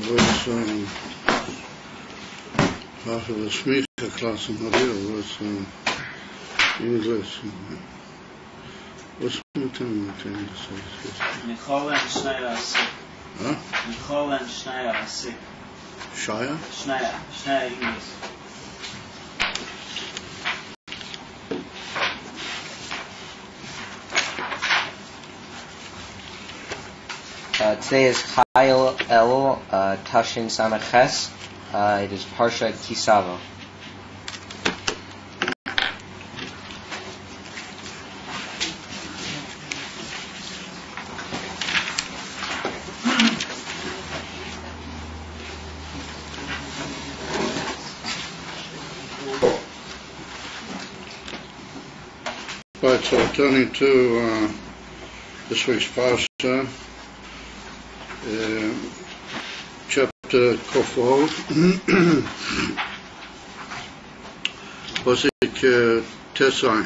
was half of the Smicha class in Maria was English. What's the time to say? Nicole and Schneider sick. Huh? Nicole and Schneider are sick. Shire? Schneider English. Today is Elul, Tashin Samech Tes. It is Parsha Kisavo. Right, so turning to this week's Parsha, chapter Kofol, Pasuk Tesai.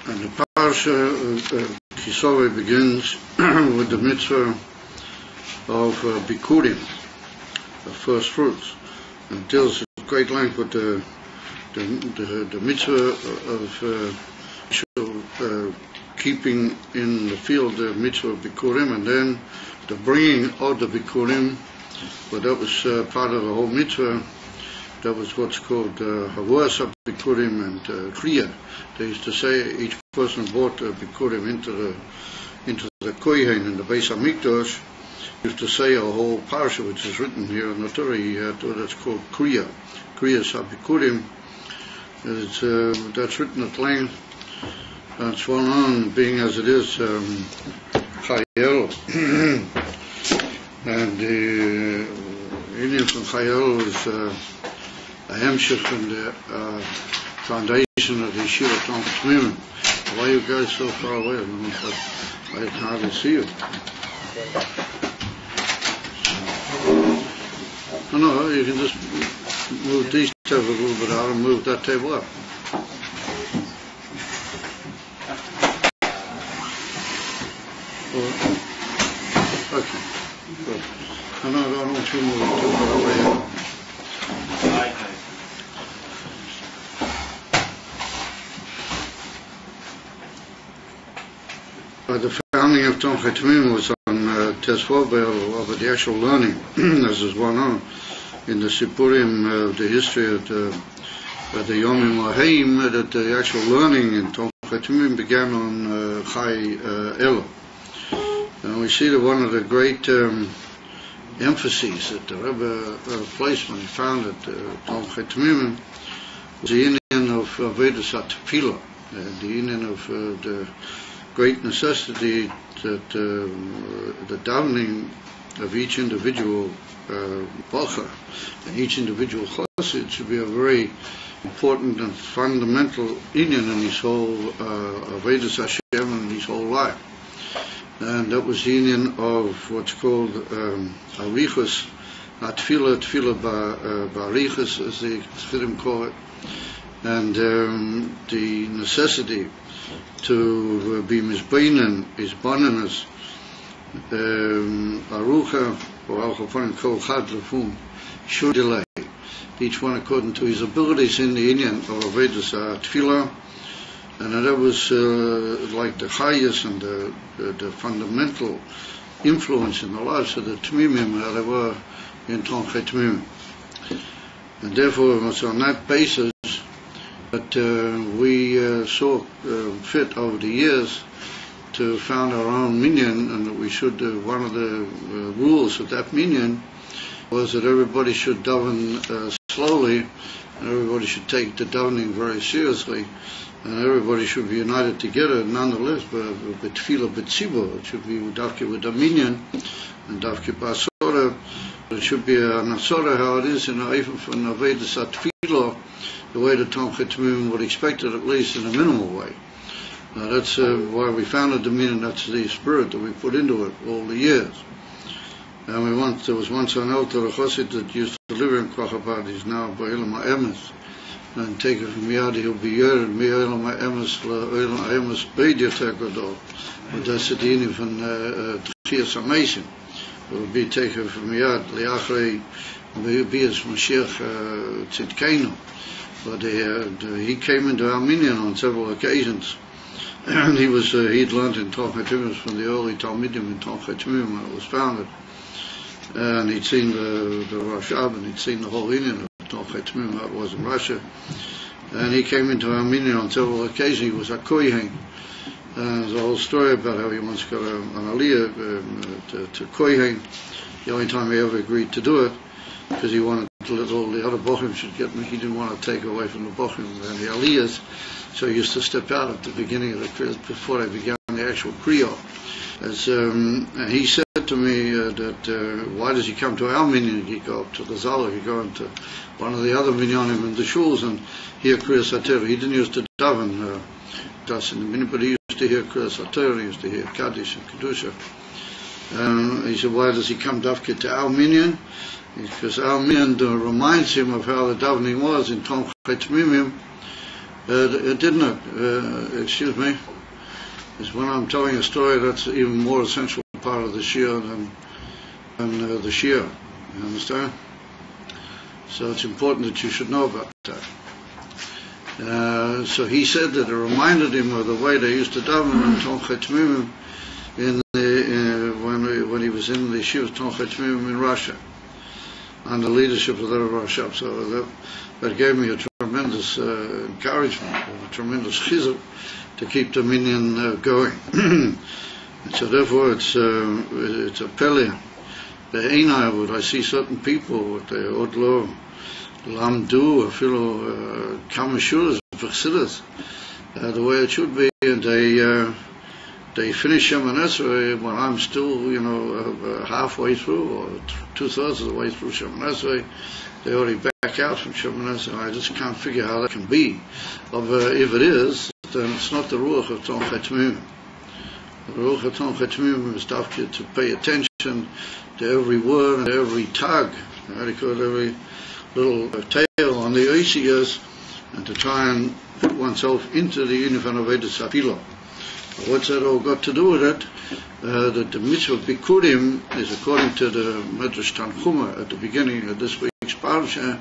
And the Parsha Kisove begins with the mitzvah of Bikurim, the first fruits, and deals at great length with the mitzvah of keeping in the field the mitzvah of Bikurim, and then the bringing of the Bikurim. But that was part of the whole mitzvah. That was what's called Havas Bikurim and Kriya. They used to say each person brought Bikurim into the Kohen in the Beis HaMikdash. Used to say a whole parsha which is written here in the Torah. That's called Kriya. Kriya Bikurim. That's written at length. That's well known, being as it is Chayel. And the Indian from Chayel is a hemshech from the foundation of the Yeshiva Tamim. Why are you guys so far away? I can hardly see you. No, you can just move these tables a little bit out and move that table up. Okay. Good. No, I don't want you to move too far away. The founding of Samech Tes was on Tes Vobel, but the actual learning, as is well known, in the Sipurim, the history of the Yomim Lahaim, that the actual learning in Samech Tes began on Chai Elul. And we see that one of the great emphases that the Rebbe placed when he founded Samech Tes was the union of Vedas Atfilah, the union of the great necessity that the davening of each individual Balcha and each individual Chassid should be a very important and fundamental union in his whole Avodas Hashem and his whole life. And that was the union of what's called Arichas, not Tefillah Ba'arichas, as the Chassidim call it, and the necessity to be misbeinen, isbanenes, arucha, or al-chafanim kol chad lefum, should delay, each one according to his abilities in the union of Avodas Tefillah, and that was like the highest and the fundamental influence in the lives of the Tmimim that they were in Samech Tes. And therefore it was on that basis that we saw fit over the years to found our own minyan, and that we should, one of the rules of that minyan was that everybody should daven slowly, and everybody should take the davening very seriously, and everybody should be united together nonetheless, but tefillah b'tzibur, it should be dafke with the minyan, and dafke b'asora, it should be a nasora, how it is in the Eifel from Avodas Tefillah, the way the Samech Tes would expect it, at least in a minimal way. Now that's why we founded the meaning. That's the spirit that we put into it all the years. And there was once an elder Chassid that used to live in Kwachabad. He's now by Elam HaEmes. And take it from Yad, he'll be Yered, Mi Elam HaEmes, Elam HaEmes Beid Yoter Gadol. But that's the meaning from Tchias HaMeisim. It will be taken from Yad, Liachrei, Bias Mashiach Tzidkeinu. But he came into Armenian on several occasions. And he'd learned in Tomchei Tmimim from the early Talmidim in Tomchei Tmimim when it was founded. And he'd seen the Rashab, and he'd seen the whole Indian of Tomchei Tmimim, how it was in Russia. And he came into Armenia on several occasions. He was a Kohen. And there's a whole story about how he once got an Aliyah to Kohen. The only time he ever agreed to do it, because he wanted to let all the other Bochim should get me. He didn't want to take away from the Bochim and the Aliyahs. So he used to step out at the beginning of the Kriyah before they began the actual Kriyah. And he said to me that why does he come to our minyan? He'd go up to the Zala, he'd go into one of the other minyanim in the shuls and hear Kriyas HaTorah. He didn't used to daven das in the minyan, but he used to hear Kriyas HaTorah, he used to hear Kaddish and Kedusha. He said, why does he come dafke to our minyan? Because our minyan reminds him of how the davening was in Tomchei Tmimim. It didn't, excuse me, is when I'm telling a story that's even more essential part of the Shia than the Shia. You understand? So it's important that you should know about that. So he said that it reminded him of the way they used to daven in Tomchei Tmimim when he was in the Yeshiva Tomchei Tmimim in Russia, under the leadership of the Rashab. So that gave me a tremendous encouragement, a tremendous chizuk to keep the minyan going. So therefore it's a pele. The Einai, would I see certain people with the Odlo Lamdu, Afilo Kamashuras, Vachsidas, the way it should be, and they finish Shemoneh Esrei when I'm still, halfway through, or 2/3 of the way through Shemoneh Esrei. They already back out from Shemoneh Esrei. I just can't figure how that can be. If it is, then it's not the Ruach of Tomchei Tmimim. The Ruach of Tomchei Tmimim is to pay attention to every word and every tag, every little tail on the Oisiyas, and to try and put oneself into the union of Avodas Hafilo. What's that all got to do with it? That the mitzvah Bikurim is according to the Medrash Tanchuma at the beginning of this week's parsha.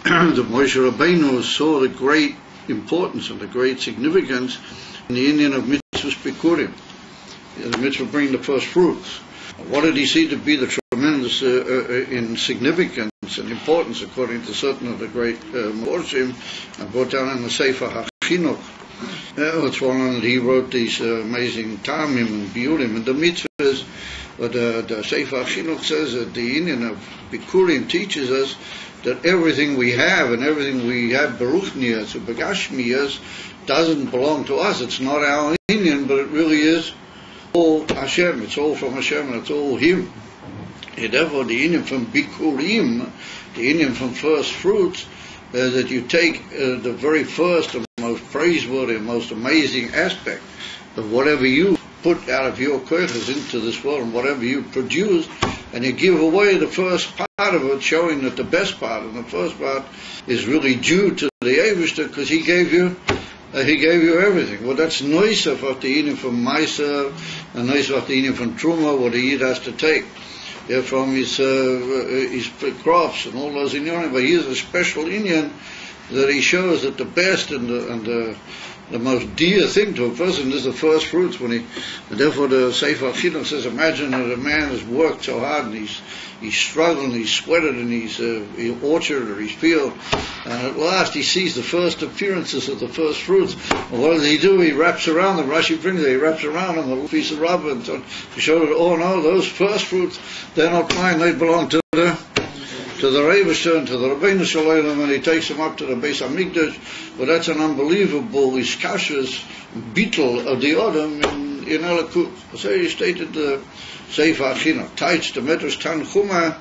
The Moshe Rabbeinu saw the great importance and the great significance in the union of mitzvahs Bikurim. The mitzvah bring the first fruits. What did he see to be the tremendous in significance and importance according to certain of the great Morshim, and brought down in the Sefer HaChinuch? It's one that he wrote these amazing Tamim and Biurim and the mitzvahs. But the Sefer HaChinuch says that the union of Bikurim teaches us that everything we have and everything we have Baruchniyas or Begashmiyas doesn't belong to us. It's not our union, but it really is all Hashem. It's all from Hashem and it's all Him. And therefore the union from Bikurim, the union from first fruits, that you take the very first and most praiseworthy and most amazing aspect of whatever you put out of your koiches into this world and whatever you produce, and you give away the first part of it, showing that the best part and the first part is really due to the Eivishter, because he gave you everything. Well, that's noisef of the union from Maisa, and noisef of the union from Truma, what the Yid has to take from his crops and all those inyanim. But here's a special union that he shows that the best and the most dear thing to a person is the first fruits. And therefore the Sefer HaChinuch says, imagine that a man has worked so hard and he's struggled and he's sweated in his orchard or his field, and at last he sees the first appearances of the first fruits. Well, what does he do? He wraps around them. Rashi brings it. He wraps around them a little piece of rubber and so to show that, oh no, those first fruits, they're not mine. They belong to the Rebbeinu and to the Rabbeinu Shalom, and he takes them up to the Beis Hamikdash. But that's an unbelievable iskashus beetle of the Adam in Elul. So he stated the Sefer HaChinuch, Taich the Medrash Tanchuma,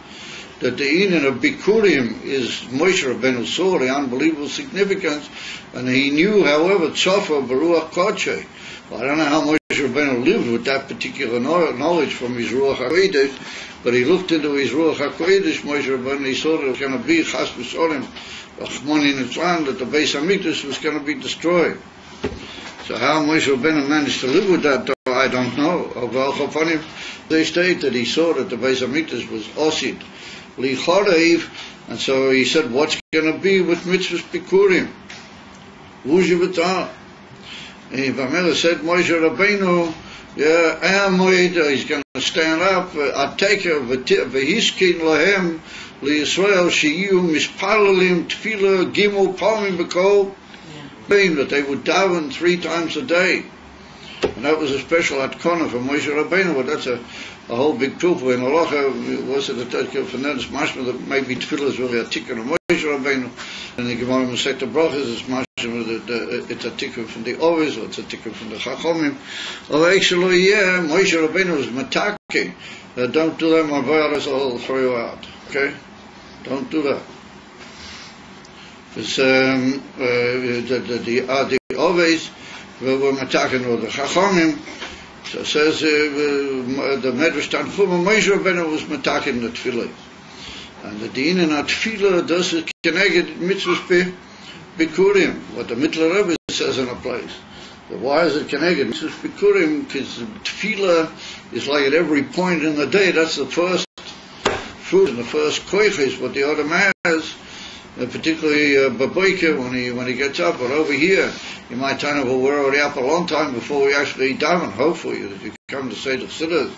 that the union of Bikurim is Moshe Rabbeinu saw the unbelievable significance, and he knew, however, Tzofa Baruch Kodshe. Well, I don't know how Moshe Rabbeinu lived with that particular knowledge from his Ruach HaKodesh, but he looked into his Ruach HaKodesh, Moshe Rabbeinu, he saw that it was going to be Chas V'Solim, Achmoni Nitzlan, that the Beis HaMikdash was going to be destroyed. So how Moshe Rabbeinu managed to live with that, I don't know. Upon they state that he saw that the Beis HaMikdash was Osid, Li Choreiv, and so he said, what's going to be with mitzvahs Bikurim? Wuji V'tah. And Vamela said, Moshe Rabbeinu, he's going to stand up, Ateka V'hiskin Lahem, L'Yisrael Sheyu Mispalalim Tefillah Gimel Palmim B'Kol, that they would daven 3 times a day. And that was a special atkona for Moshe Rabbeinu, but that's a whole big proof. In Halacha, was it a Tedkel for Nedus Mashma, that maybe Tefillah is really a tikkun of Moshe Rabbeinu, and the Gemara Masech the Brachas is Mashma, it's a tikkun from the Ovis, or it's a tikkun from the Chachomim. Or actually, yeah, Moshe Rabbeinu was mataki. Don't do that, my boy, I'll throw you out. Okay? Don't do that. Because the Ovis, were mataken or the Chachamim, so says the Medrash Tanchuma, Moshe Rabbeinu was mataken the Tefillah, and the din in that Tefillah does it connected mitzvahs Bikurim, what the Mittler Rebbe says in a place. So why is it connected? Mitzvahs Bikurim, because Tefillah is like at every point in the day. That's the first fruit and the first koiches what the other man has. Particularly Baboike when he gets up, but over here you might tell him, well, we're already up a long time before we actually daven. Hopefully that you come to say the Chassidus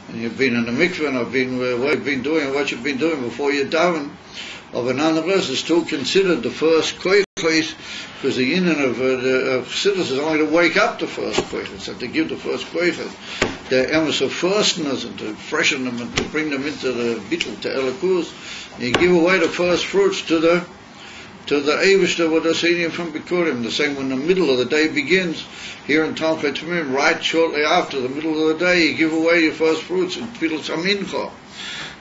and you've been in the mikveh and I've been what you've been doing and what you've been doing before you daven. But nonetheless, it's still considered the first koiches, because the union of Chassidus is only to wake up the first koiches, and to give the first koiches their emes of firstness and to freshen them and to bring them into the bittul to Elikus. You give away the first fruits to the Eivishter with the senior from Bikurim. The same when the middle of the day begins. Here in Samech Tes, right shortly after the middle of the day, you give away your first fruits in Tfilas Amincha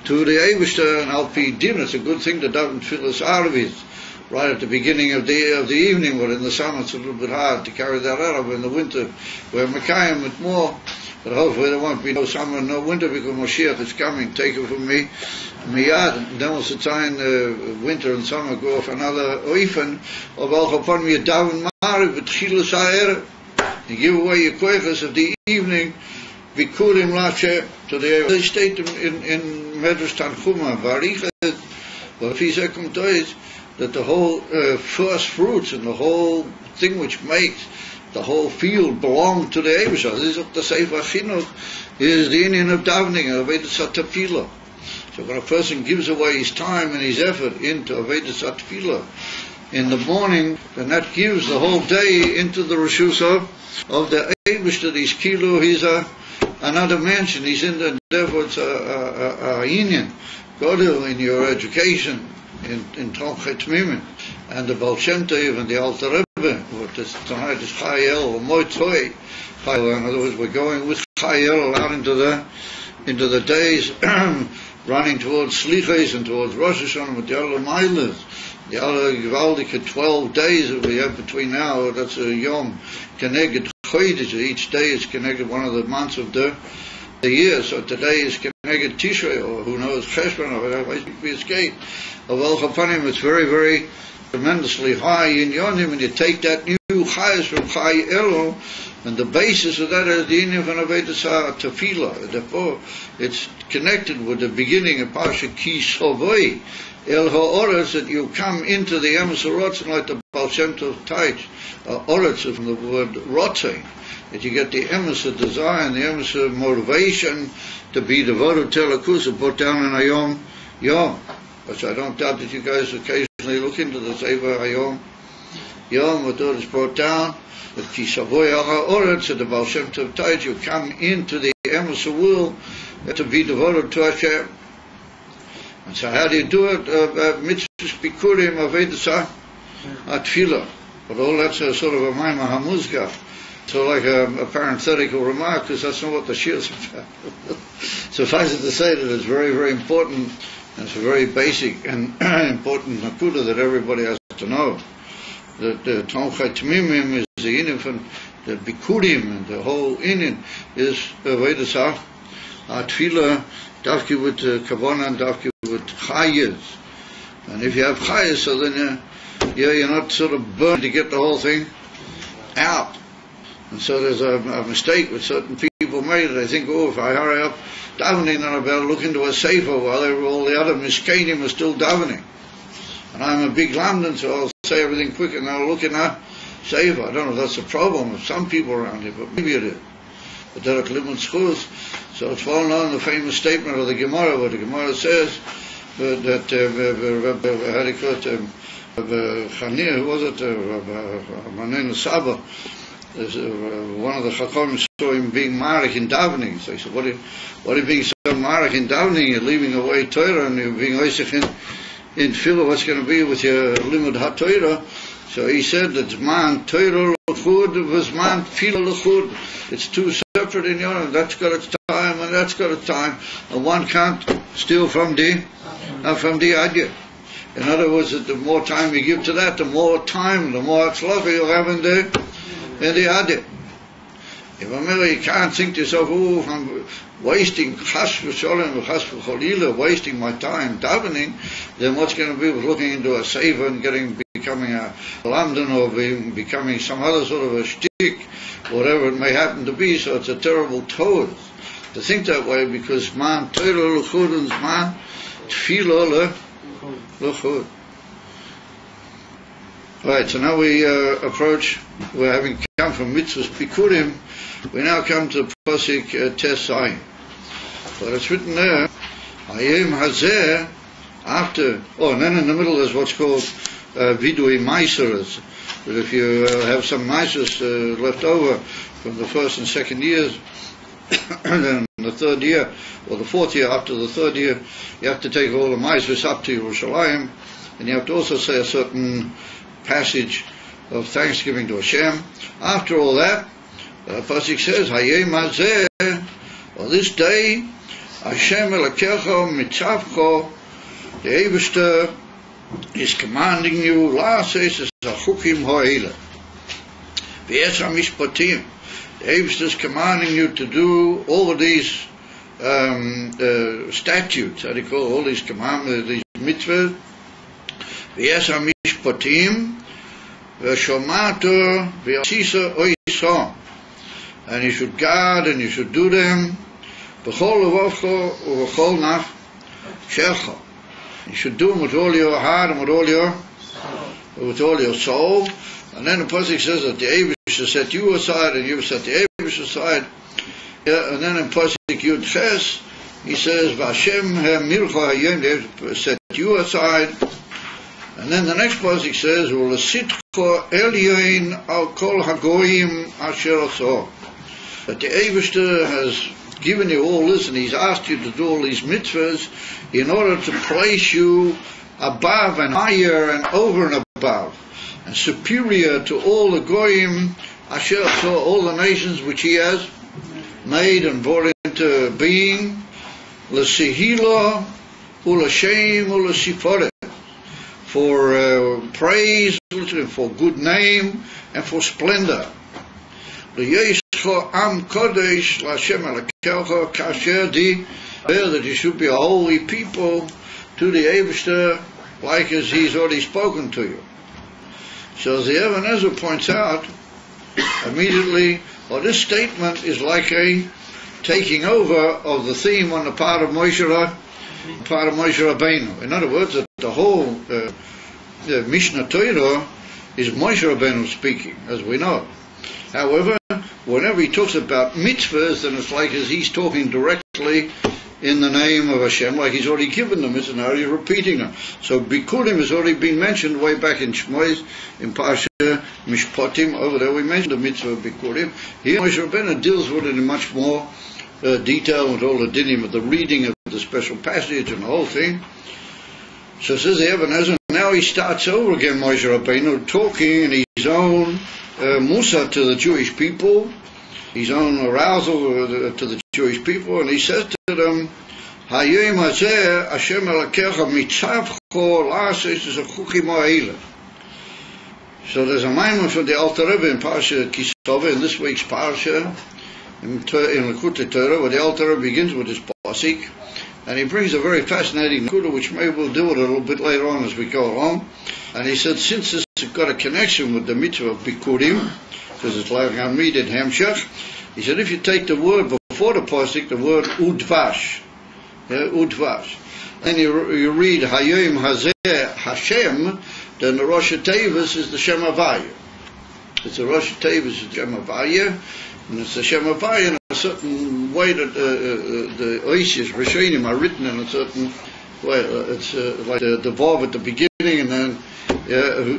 to the Eivishter and Alpi Din. It's a good thing to daven Tfilas Arvis right at the beginning of the evening. But in the summer it's a little bit hard to carry that out. But in the winter, we're Mekayim with more. But hopefully there won't be no summer, no winter, because Moshiach is coming. Take it from me, miyad. And then we'll time winter and summer go off another oifen. Of al chapon mi daven ma'ariv v'tchilas ha'erev. You give away your koiches of the evening. Bikurim lache to the. They state in Medrash Tanchuma Varichet, but if he said that the whole first fruits and the whole thing which makes the whole field belong to the Eivishter. This is what the Sefer Chinuch is the Indian of davening, of Avodas HaTefillah. So when a person gives away his time and his effort into Avodas HaTefillah in the morning, then that gives the whole day into the Rishus of the Eivishter. He's Kilu, he's another mansion, he's in the, therefore it's a union. Go to in your education, in Samech Tes, and the Baal Shem Tov and the Alter Rebbe, what is tonight is Chayel or Moitoi. In other words, we're going with Chayel out into the days, running towards Sliches and towards Rosh Hashanah with the other Mailas, the other Gewaldike 12 days that we have between now. That's a Yom Keneged Chodesh. Each day is connected one of the months of the year. So today is Keneged Tishrei, or who knows Cheshvan, or whatever be escaped. Of Al Chapanim, it's very, very tremendously high in Yonim, and you take that new Chayes from Chay Elul, and the basis of that is the Indian from Avodas HaTefillah. Therefore, it's connected with the beginning of Parsha Ki Sovoi El HaOretz, that you come into the Emes HaRotzen like the Baal Shem Tov Taich. Oretz from the word Rotzei, that you get the Emes of desire and the Emes of motivation to be devoted to Elikus, put down in a Yom. Which I don't doubt that you guys occasionally look into the Sefer Hayom. Yom, what is brought down, that Ki Savoy Al HaOretz, the Baal Shem Tov Taich, you come into the Emes of will to be devoted to Hashem. And so how do you do it? Mitzvahs Bikurim Avodas HaTefillah. But all that's a sort of a Maimah HaMuzgah. So like a parenthetical remark, because that's not what the Shir is about. Suffice it to say that it's very, very important It's a very basic and important nakuda that everybody has to know. That the Samech Tes is the inyan from the bikurim, and the whole inyan is Vedasach, Tefillah, dafki with kavanah, and dafki with chayes. And if you have chayes, so then you're not sort of burned to get the whole thing out. And so there's a mistake with certain people made. They think, oh, if I hurry up davening, then I better look into a sefer while all the other miskanim are still davening. And I'm a big lamdan, so I'll say everything quick and I'll look in a sefer. I don't know if that's a problem of some people around here, but maybe it is. But there are limud schools. So it's well known, the famous statement of the Gemara, where the Gemara says that how do you call it, Chanir, who was it, Manen Saba, one of the Chachamim saw him being marek in davening. So he said, what are you being so marek in davening? You're leaving away Torah and you're being oisich in Tefillah. What's going to be with your limud ha-Torah? So he said that man Torah l'chud was man Tefillah l'chud. It's two separate in your, that's got its time and that's got its time, and one can't steal from the idea. In other words, that the more time you give to that, the more time, the more tzlacha you'll have in the idea. If you can't think to yourself, oh, I'm wasting wasting my time davening, then what's going to be with looking into a sefer and becoming a lamdan, or becoming some other sort of a shtick, whatever it may happen to be. So it's a terrible toad to think that way, because man Torah l'chud and man tefillah l'chud. Right, so now we we're having come from mitzvahs pikurim, we now come to the pasuk Tes Zayin. But it's written there, Hayom hazeh, after, and then in the middle is what's called vidui maiseres. But if you have some maiseres left over from the first and second years, and then the third year, or the fourth year after the third year, you have to take all the maiseres up to Yerushalayim, and you have to also say a certain passage of thanksgiving to Hashem. After all that, the pasuk says, Hayom hazeh, on this day, Hashem Elokecha mitzavcha, the Eibishter is commanding you, la'ases es hachukim ha'ele, v'es ha'mishpatim. The Eibishter is commanding you to do all of these statutes, how do you call all these commandments, these mitzvahs, v'es ha'mishpatim, v'shomato v'asisa oisah, and you should guard and you should do them, b'chol levavcha u'b'chol nafshecha. You should do them with all your heart and with all your soul. And then the pasuk says that the Eibishter set you aside and you set the Eibishter aside. Yeah, and then in pasuk Yud Ches, he says, V'Hashem ha'mircha hayom, they set you aside. And then the next pasuk says, U'lesitcha elyon al kol hagoyim asher asah. That the Eibishter has given you all this, and he's asked you to do all these mitzvahs in order to place you above and higher and over and above and superior to all the goyim asher asah, all the nations which he has made and brought into being, l'sehila u'lashem u'lasifaret, for praise, for good name, and for splendor. Am Kodesh Lashem Elokecha Kasher Di, that you should be a holy people to the Eibishter, like as he's already spoken to you. So the Even Ezra points out immediately, this statement is like a taking over of the theme on the part of Moshe Rabbeinu. In other words, that the whole the Mishnah Torah is Moshe Rabbeinu speaking, as we know. However, whenever he talks about mitzvahs, then it's like as he's talking directly in the name of Hashem, like he's already given them, and now he's repeating them. So Bikurim has already been mentioned way back in Shmois, in Parsha Mishpatim, over there we mentioned the mitzvah of Bikurim. Here Moshe Rabbeinu deals with it in much more detail, with all the dinim of the reading of the special passage and the whole thing. So says the Even Ezra, now he starts over again, Moshe Rabbeinu, talking in his own Musa to the Jewish people, his own arousal to the Jewish people, and he says to them, Hayom hazeh Hashem Elokecha mitzavcho la'asos es hachukim ha'eleh. So there's a moment from the Alter Rebbe in Parsha Kisava, in this week's Parsha, in Likutei Torah, where the Alter Rebbe begins with his pasuk, and he brings a very fascinating Nekuda, which maybe we'll do it a little bit later on as we go along. And he said, since this has got a connection with the mitzvah of Bikurim, because it's like a immediate Hamshach, he said, if you take the word before the pasuk, the word Udvash, Udvash, then you read Hayom hazeh Hashem, then the Rosh Tevis is the Shem Havaya. It's the Rosh Tevis is the Shem Havaya, and it's the Shem Havaya in a certain way that the Oisius, Rishonim are written in a certain way. It's like the Vav at the beginning, and then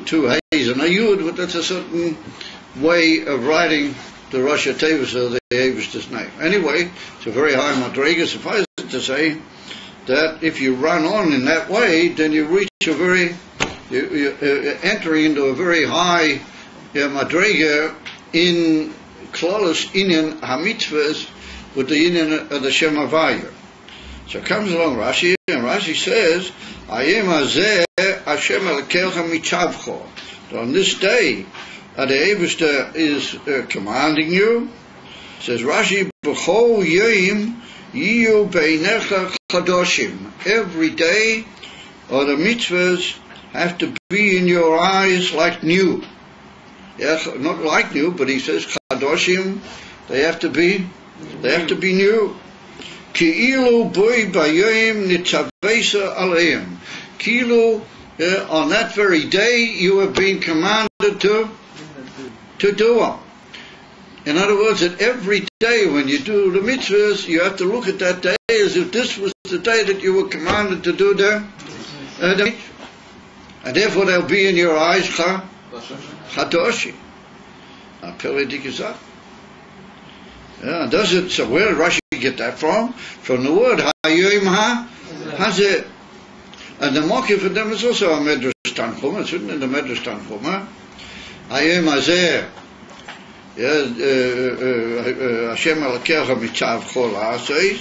two Hayes and a Yud, but that's a certain way of writing the Rosh Tevis or the Avish's name. Anyway, it's a very high madrega. Suffice it to say that if you run on in that way, then you reach a very you're entering into a very high madrega in Klolos Inyan HaMitzvahs with the Inyan of the Shem Havaya. So comes along Rashi, and Rashi says, Hayom hazeh Hashem Elokecha mitzavcho. On this day, the Eibishter is commanding you. Says Rashi, B'chol yom yiyu beinecha chadoshim. Every day, or the mitzvahs have to be in your eyes like new. Yeah, not like new, but he says chadoshim. They have to be new. Ki'ilu boi bayom nitzavesa aleim. Ki'ilu, on that very day you have been commanded to do them. In other words, that every day when you do the mitzvahs, you have to look at that day as if this was the day that you were commanded to do the mitzvah. And therefore they'll be in your eyes chadoshi. Does it? So where did Rashi get that from? From the word Hayom hazeh. And the Mokeh for them is also a Medrash Tanchuma. It's written in the Medrash Tanchuma. Hayom hazeh Hashem Elokecha mitzavcho la'asos.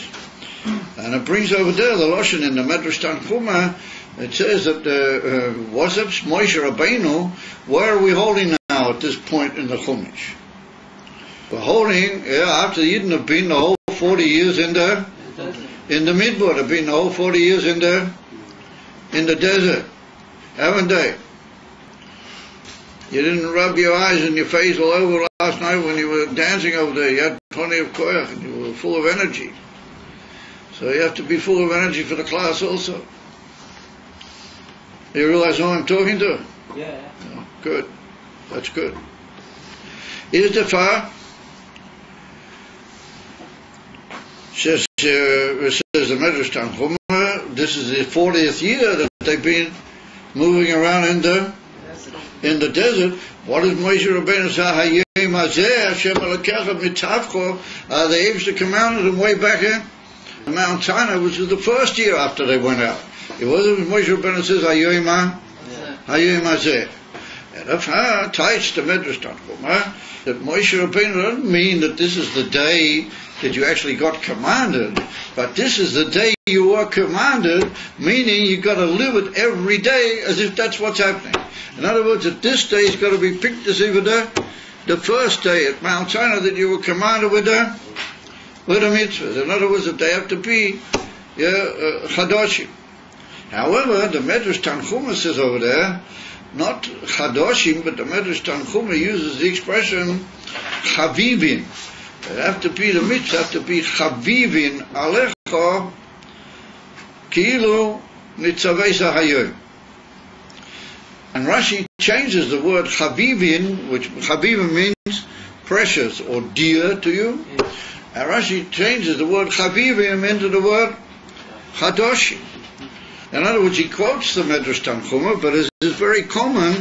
And it brings over there the Lashon in the Medrash Tanchuma. It says that was it Moshe Rabbeinu? Where are we holding now at this point in the Chumash? We're holding after the Yidden have been the whole 40 years in the Midbar, have been the whole 40 years in the desert, haven't they? You didn't rub your eyes and your face all over last night when you were dancing over there. You had plenty of koyach and you were full of energy. So you have to be full of energy for the class also. You realize who I'm talking to? Yeah. Oh, good. That's good. Is the far? Says the Medrash Tanchuma, this is the 40th year that they've been moving around in the desert. What does Moshe Rabbeinu say? Hayom hazeh Hashem Elokecha mitzavcho. The Eibishter commanded them way back in Mount Sinai, which was the first year after they went out. It wasn't Moshe Rabbeinu says Hayom hazeh. And if tights the Medrash Tanchuma, that Moshe Rabbeinu doesn't mean that this is the day that you actually got commanded, but this is the day you were commanded, meaning you've got to live it every day as if that's what's happening. In other words, that this day has got to be picked as if the first day at Mount Sinai that you were commanded with the mitzvahs. In other words, that they have to be chadoshim. However, the Medrash Tanchuma says over there, not chadoshim, but the Medrash Tanchuma uses the expression chavivin. It have to be the mitzvah, have to be chavivin alecha ki'ilu nitzavesa hayom. And Rashi changes the word chavivin, which chavivin means precious or dear to you. And Rashi changes the word chavivim into the word chadoshim. In other words, he quotes the Medrash Tanchuma, but as is very common,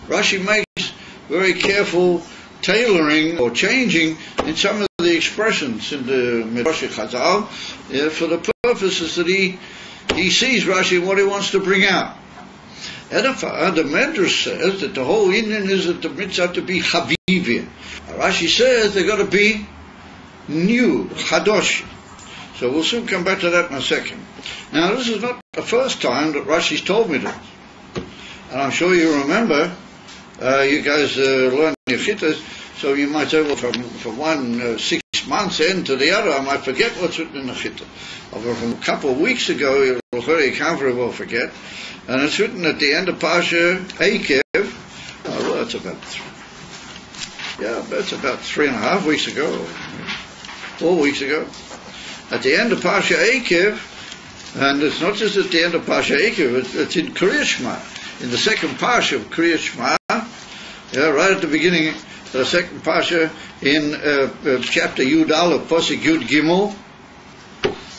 Rashi makes very careful tailoring or changing in some of the expressions in the Midrash Chazal for the purposes that he sees Rashi what he wants to bring out. The Medrash says that the whole Indian is that the mitzvah have to be chavivin. Rashi says they've got to be new, chadosh. So we'll soon come back to that in a second. Now, this is not the first time that Rashi's told me this. And I'm sure you remember, you guys learn your chittas, so you might say, well, from one 6 months end to the other, I might forget what's written in the chittah. Or from a couple of weeks ago, you can't very well forget. And it's written at the end of Parsha Akev. Oh, well, that's about 3.5 weeks ago, 4 weeks ago. At the end of Parsha Akev, and it's not just at the end of Parsha Akev, it's in Kriyat Shema, in the second Parsha of Kriyat Shema, right at the beginning of the second Parsha, in chapter Yud Aleph, Pasuk Yud Gimel,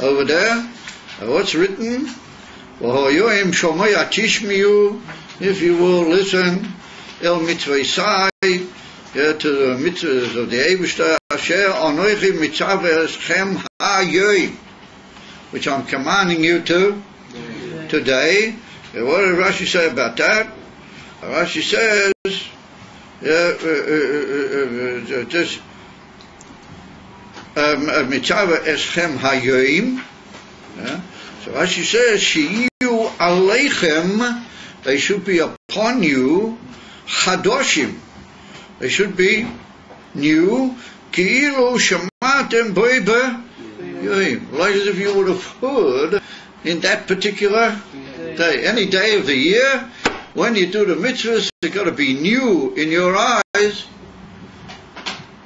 over there, what's written? If you will listen, El Mitzvah to the mitzvahs of the Eibishter, Asher Anoichi Mitzvah Eschem HaYoim, which I'm commanding you to today. What did Rashi say about that? Rashi says, Mitzvah Eschem HaYoim. So Rashi says, Shiyu Aleichem, they should be upon you, Chadoshim. They should be new, Ki'ilu Shematem Boiba Yoim, like as if you would have heard in that particular day. Any day of the year, when you do the mitzvahs, they've got to be new in your eyes,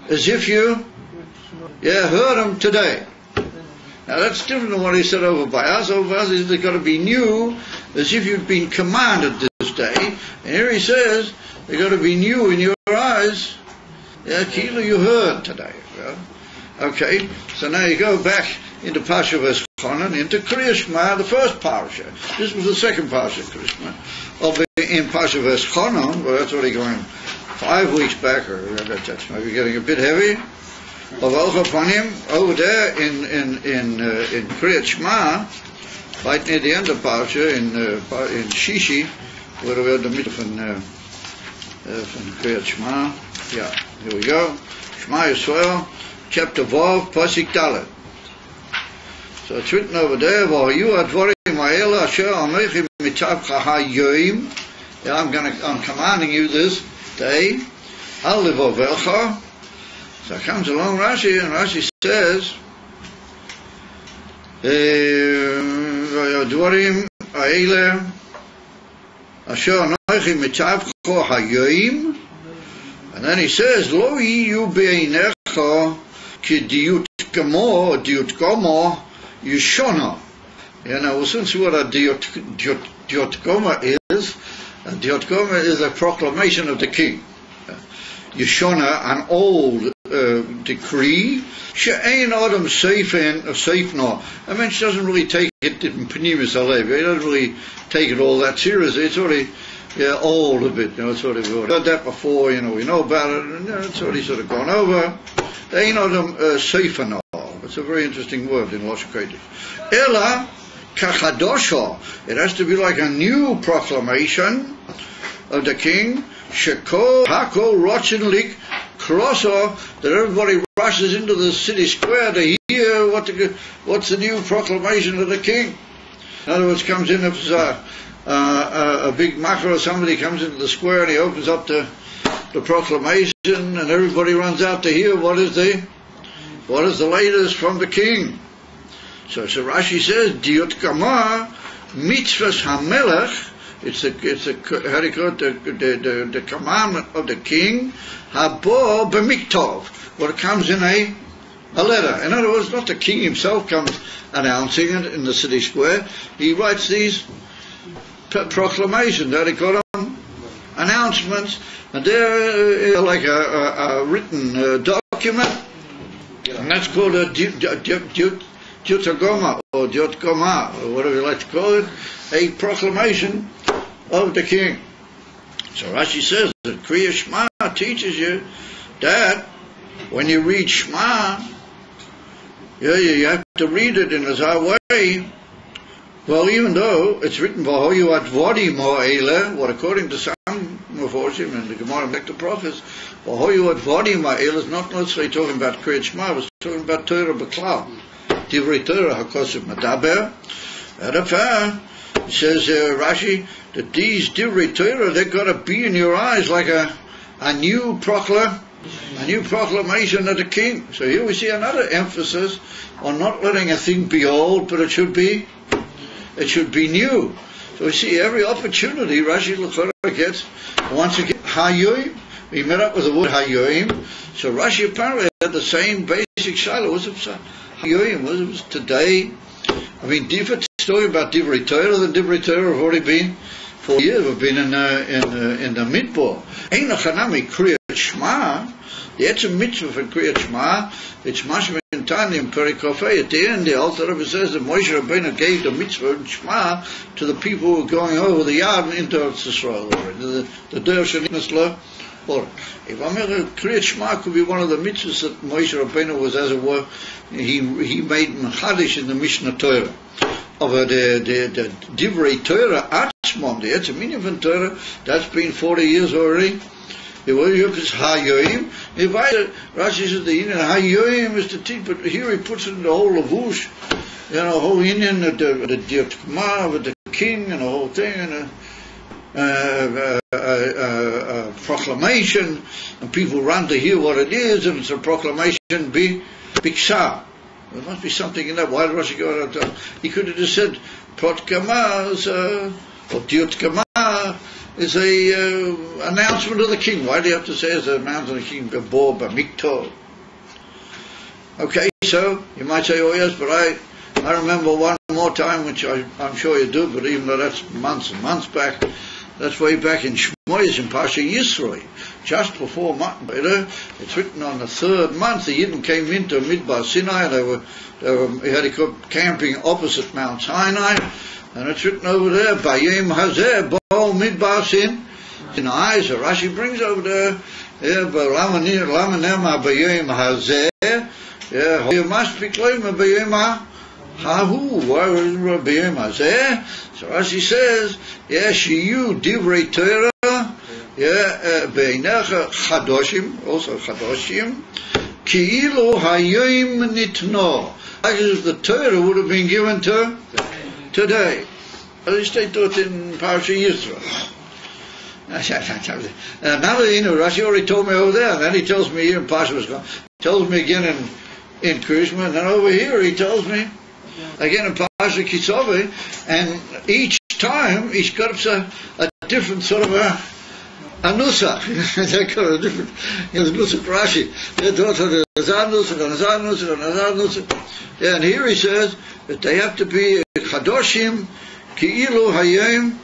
as if you heard them today. Now that's different than what he said over by us. Over us, they've got to be new, as if you've been commanded this day. And here he says, they've got to be new in your eyes. Kilo you heard today. Okay, so now you go back into Parsha Veschonon, into Kriyat Shema, the first Parsha. This was the second Parsha of Kriyat Shema. In Parsha Veschonon, well, that's already going 5 weeks back, or that's maybe getting a bit heavy. Over there in Kriyat Shema, right near the end of Parsha, in Shishi, where we had the middle from Kriyat Shema. Yeah, here we go. Shema Yisrael, chapter Vav, Pasuk Dalet. So it's written over there, V'hayu advarim ha'ela asher anoichi mitzavcha hayoim. I'm commanding you this day. Al levavecha. So comes along Rashi, and Rashi says, V'hayu ha'ela asher anoichi mitzavcha hayoim. And then he says, Lo yiyu beinecha ki diut gamo yishona. We'll soon see what a diut gamo is. A diut gamo is a proclamation of the king. Yishona, an old decree. She'ein adam safe no. I mean, she doesn't really take it in Pnimis Alev. He doesn't really take it all that seriously. It's already old a bit, it's sort of heard that before, we know about it, and it's already sort of gone over. They know them safer now. It's a very interesting word in Lashon Kodesh. Ela kachadosha. It has to be like a new proclamation of the king. Sheko hako rotzenlik kroso, that everybody rushes into the city square to hear what's the new proclamation of the king. In other words, comes in if it's a big makar or somebody comes into the square and he opens up the proclamation and everybody runs out to hear what is the latest from the king. So Rashi says, Diut Gama mitzvahs hamelech. It's how do you call it? The commandment of the king. Habo b'miktov. What comes in a letter. In other words, not the king himself comes announcing it in the city square. He writes these proclamations, they call them announcements, and they're like a written document, and that's called a Diutagoma or Diutgoma, or whatever you like to call it, a proclamation of the king. So Rashi says that Kriya Shema teaches you that when you read Shema, you have to read it in a way. Well, even though it's written V'hoyu advodim ha'ele, what according to some Meforshim and the Gemara and the prophets, V'hoyu advodim ha'ele is not necessarily talking about Kriyat Shema, it's talking about Torah B'klal. Divrei Torah HaKosov Medaber. It says Rashi that these Divrei Torah, they're going to be in your eyes like a new proclamation of the king. So here we see another emphasis on not letting a thing be old, but it should be new. So we see every opportunity Rashi gets once again Hayoim. We met up with the word Hayoim. So Rashi apparently had the same basic shaila. What's it Hayoim? Was today? I mean, if it's talking about Divrei Torah, then Divrei Torah have already been 4 years. We've been in the midbar. Ain't a chanami kriyat shema. It's a mitzvah for kriyat shema. It's mashma in Tanya in Perikofei. At the end, the Alter Rebbe says that Moshe Rabbeinu gave the mitzvah and shema to the people who were going over the Yarden into Eretz Yisrael. The Dersh and Nisla. If I'm going to kriyat shema, could be one of the mitzvahs that Moshe Rabbeinu was, as it were, he made mechadish in the Mishnah Torah. Of the Divrei Torah Atzmon, the Etzeminim von Torah, that's been 40 years already. The word is Hayoim. If Rashi says the Indian Hayoim is the teach, but here he puts it in the whole Lavush, whole Indian, the Diot Kama, with the king and the whole thing, and a proclamation, and people run to hear what it is, and it's a proclamation, Bikshah. There must be something in that. Why did Rashi go out? He could have just said, Prot Kama or Diot Kama is a announcement of the king. Why do you have to say it's an announcement of the king? B'bo, b'mikto. Okay, so you might say, oh yes, but I remember one more time, which I'm sure you do, but even though that's months and months back, that's way back in Shmoyes in Pasha Yisroi, just before Matan Torah. It's written on the 3rd month. The Yidden came into Midbar Sinai. They had to go camping opposite Mount Sinai, and it's written over there, Bayim Hazeh Bo Midbar Sinai. So Rashi brings over there, Lamanema Bayim Hazeh. You must be claiming Bayim Hahu. Why was Bayim Hazeh? So Rashi says, Shiyu Divrei Torah, Beinecha Chadoshim, also Chadoshim, Ki'ilu Hayoim Nitno. As if the Torah would have been given to today. At least they do it in Parashat Yisro. Another thing, Rashi already told me over there, and then he tells me here in Parashat, tells me again in Krishma, and then over here he tells me again in Parashat Kisove, and each time he's got a different sort of a nusach. They got a different nusach Rashi. And here he says that they have to be chadoshim ki'ilu hayim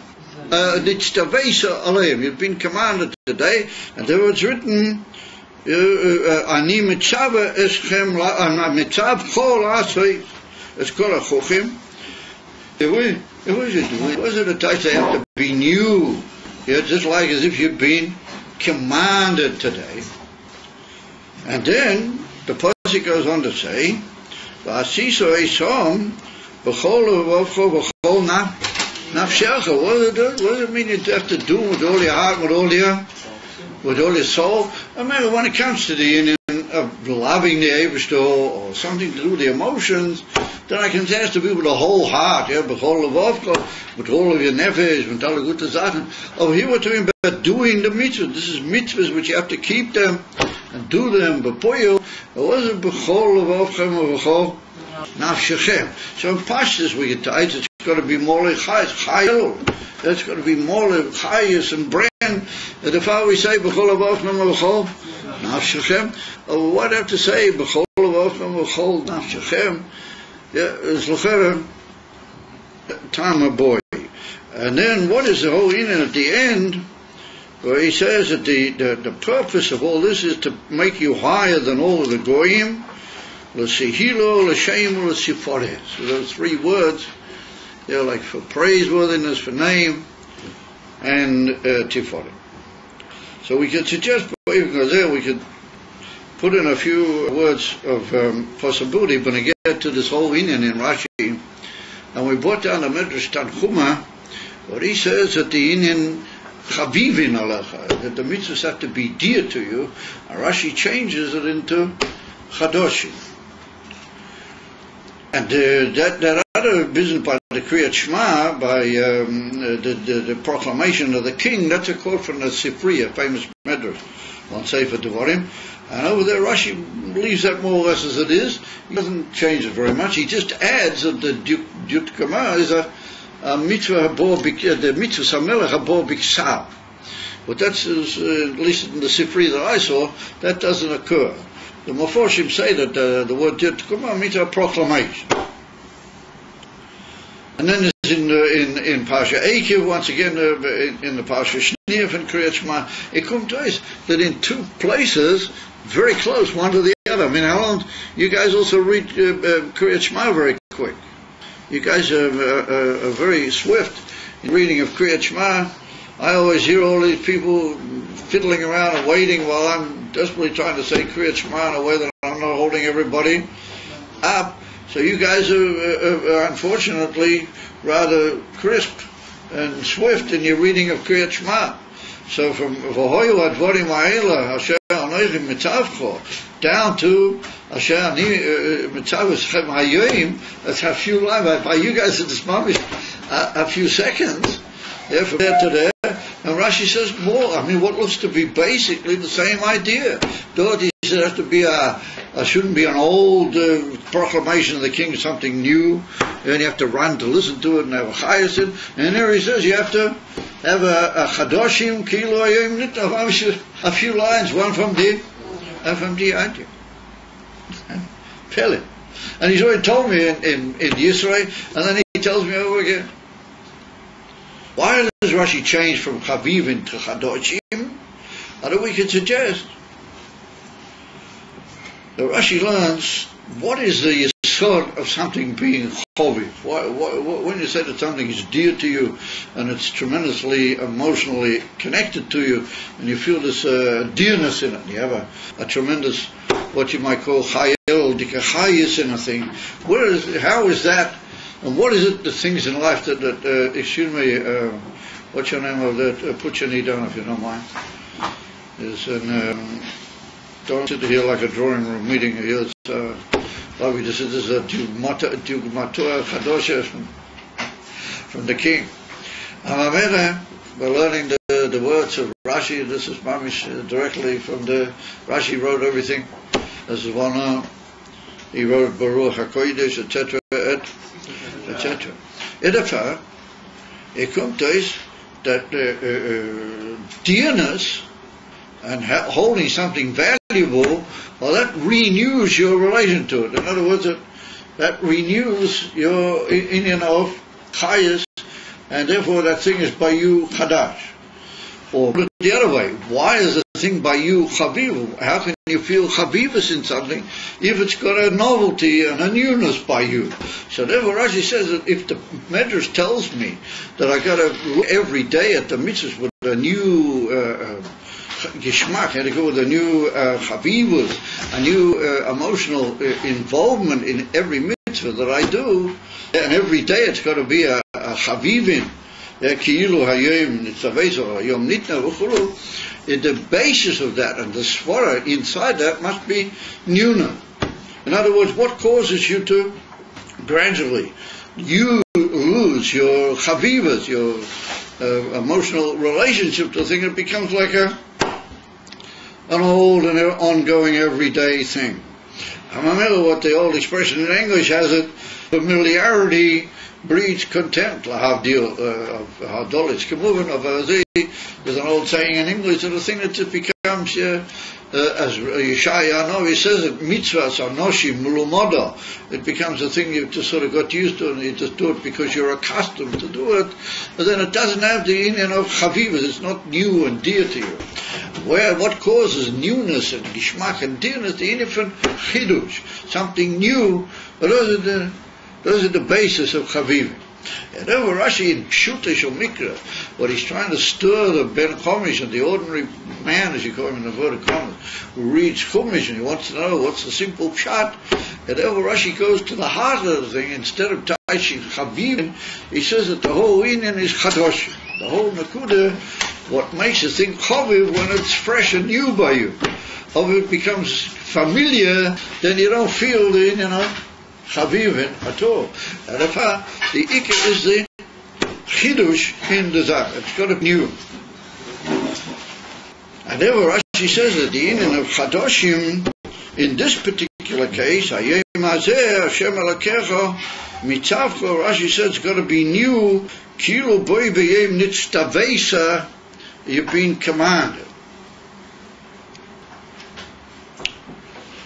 nitztaveisa aleim. You've been commanded today, and there was written ani mitzava eschem mitzav chol asay. It's called a chochim. What was it a touch? They have to be new. Just like as if you'd been commanded today. And then the pasuk goes on to say, "V'asiso esom b'chol uvavcho b'chol nafshecha." What does it mean? You have to do with all your heart, with all your soul. I mean, when it comes to the union of loving the Eibishter or something to do with the emotions, then I can say it has to be with the whole heart, with all of your nefesh, with all the good sachen. Over here we're talking about doing the mitzvahs. This is mitzvahs which you have to keep them and do them. Before you, what is it? B'chol levavchem or b'chol nafshechem. So in Pashtus we get tight. It's got to be more like chayil. That's got to be more like chayis and brand. And if I we say b'chol levavchem or b'chol nafshechem, what do I have to say? B'chol levavchem or b'chol nafshechem. It's l'chera time a boy. And then what is the whole inyan at the end, where he says that the purpose of all this is to make you higher than all of the goyim, l'sihilo, l'shem, l'sifores. So those 3 words, they're like for praiseworthiness, for name, and tifore. So we could suggest, even there, we could put in a few words of possibility, but again to this whole inyan in Rashi, and we brought down the Midrash Tanchuma, where he says that the inyan chavivin alecha, that the mitzvahs have to be dear to you, and Rashi changes it into chadoshim. And that other business by the Kriyat Shema, by the proclamation of the king, that's a quote from the Sifri, a famous medrash on Sefer Devarim. And over there Rashi leaves that more or less as it is. He doesn't change it very much. He just adds that the Dut Kama is a mitzvah the mitzvah Samelech habor biksav. But that's, at least in the Sifri that I saw, that doesn't occur. The Meforshim say that the word Dut Kama means a proclamation. And then it's in Parsha Eikev, once again in the Parsha Shniach and Kriyat Shema, it comes to us that in two places, very close one to the other. I mean, how long, you guys also read Kriyat Shema very quick. You guys are very swift in reading of Kriyat Shema. I always hear all these people fiddling around and waiting while I'm desperately trying to say Kriyat Shema in a way that I'm not holding everybody up. So you guys are unfortunately rather crisp and swift in your reading of Kriyat Shema. So from V'hoyu advorim ha'ela asher anochim mitzavcho down to asher ani mitzavchem hayoim, that's a few lines. By you guys it's a few seconds. There from there to there. And Rashi says more. I mean, what looks to be basically the same idea. Though he said it has to be shouldn't be an old proclamation of the king, something new, and you have to run to listen to it and have a chayas in. And there he says you have to have a chadoshim kilo ayim, a few lines, one from the idea. Pele. And he's already told me in Yisrael, and then he tells me over again. Why does Rashi change from Chavivin to Chadoshim? Or we could suggest the Rashi learns what is the yesod of something being choviv. When you say that something is dear to you and it's tremendously emotionally connected to you, and you feel this dearness in it, you have a tremendous, what you might call chayel, dikachayis in a thing. How is that? And what is it, the things in life that excuse me, what's your name of that? Put your knee down if you don't mind. Don't sit here like a drawing room meeting here. This is a Matua Chadosha from the king. We're learning the words of Rashi. This is Mamish directly from the Rashi wrote everything. This is one known. He wrote Baruch HaKodesh, etc., etc. Edify, it comes to us that dearness and holding something valuable, well, that renews your relation to it. In other words, that renews your union of chayas, and therefore that thing is by you chadash. Or the other way, why is a thing by you chaviv? How can you feel chavivus in something if it's got a novelty and a newness by you? So therefore Rashi says that if the Medrash tells me that I got to look every day at the mitzvahs with a new gishmak, I had to go with a new chavivus, a new emotional involvement in every mitzvah that I do, and every day it's got to be a chavivin. The basis of that and the svara inside that must be nuna. In other words, what causes you to gradually lose your chavivas, your emotional relationship to the thing? It becomes like an old and ongoing everyday thing. I remember what the old expression in English has it: familiarity breeds contempt. Lahavdil of Hadolich Kemuvan of there's an old saying in English that the thing that it becomes, as Yeshaya Novi says it, mitzvahs anoshim mulumoda. It becomes a thing you just sort of got used to, and you just do it because you're accustomed to do it. But then it doesn't have the union of chavivas. It's not new and dear to you. What causes newness and gishmak and dearness? The infant chidush, something new. But those are the basis of chavivim. And over Rashi in Pshutish or Mikra, what he's trying to stir the Ben Chumash and the ordinary man, as you call him in the word of Chumash, who reads Chumash and he wants to know what's the simple pshat. And over Rashi goes to the heart of the thing. Instead of Taishi Chavivim, he says that the whole Inyan is Chadosh. The whole Nakuda, what makes a thing Chaviv when it's fresh and new by you. If it becomes familiar, then you don't feel the Inyan of chavivin at all. And the ikar is the chidush in the zach. It's got to be new. And therefore Rashi says that the union of chadoshim in this particular case, Hayom hazeh Hashem Elokecha mitzavcho, Rashi says it's got to be new. Kilo boy b'yem nitztavesa, you've been commanded.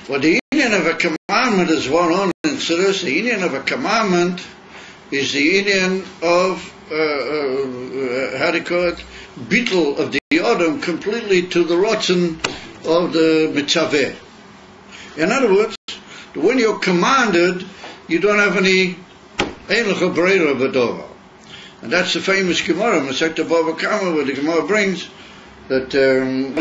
Well, the union of a commandment is one on in Siddur. The union of a commandment is the union of, how do you call it, bittul of the Adam completely to the rotzen of the mitzaveh. In other words, when you're commanded, you don't have any ein lecha breira b'dover. And that's the famous Gemara, Masechta Bava Kama, where the Gemara brings that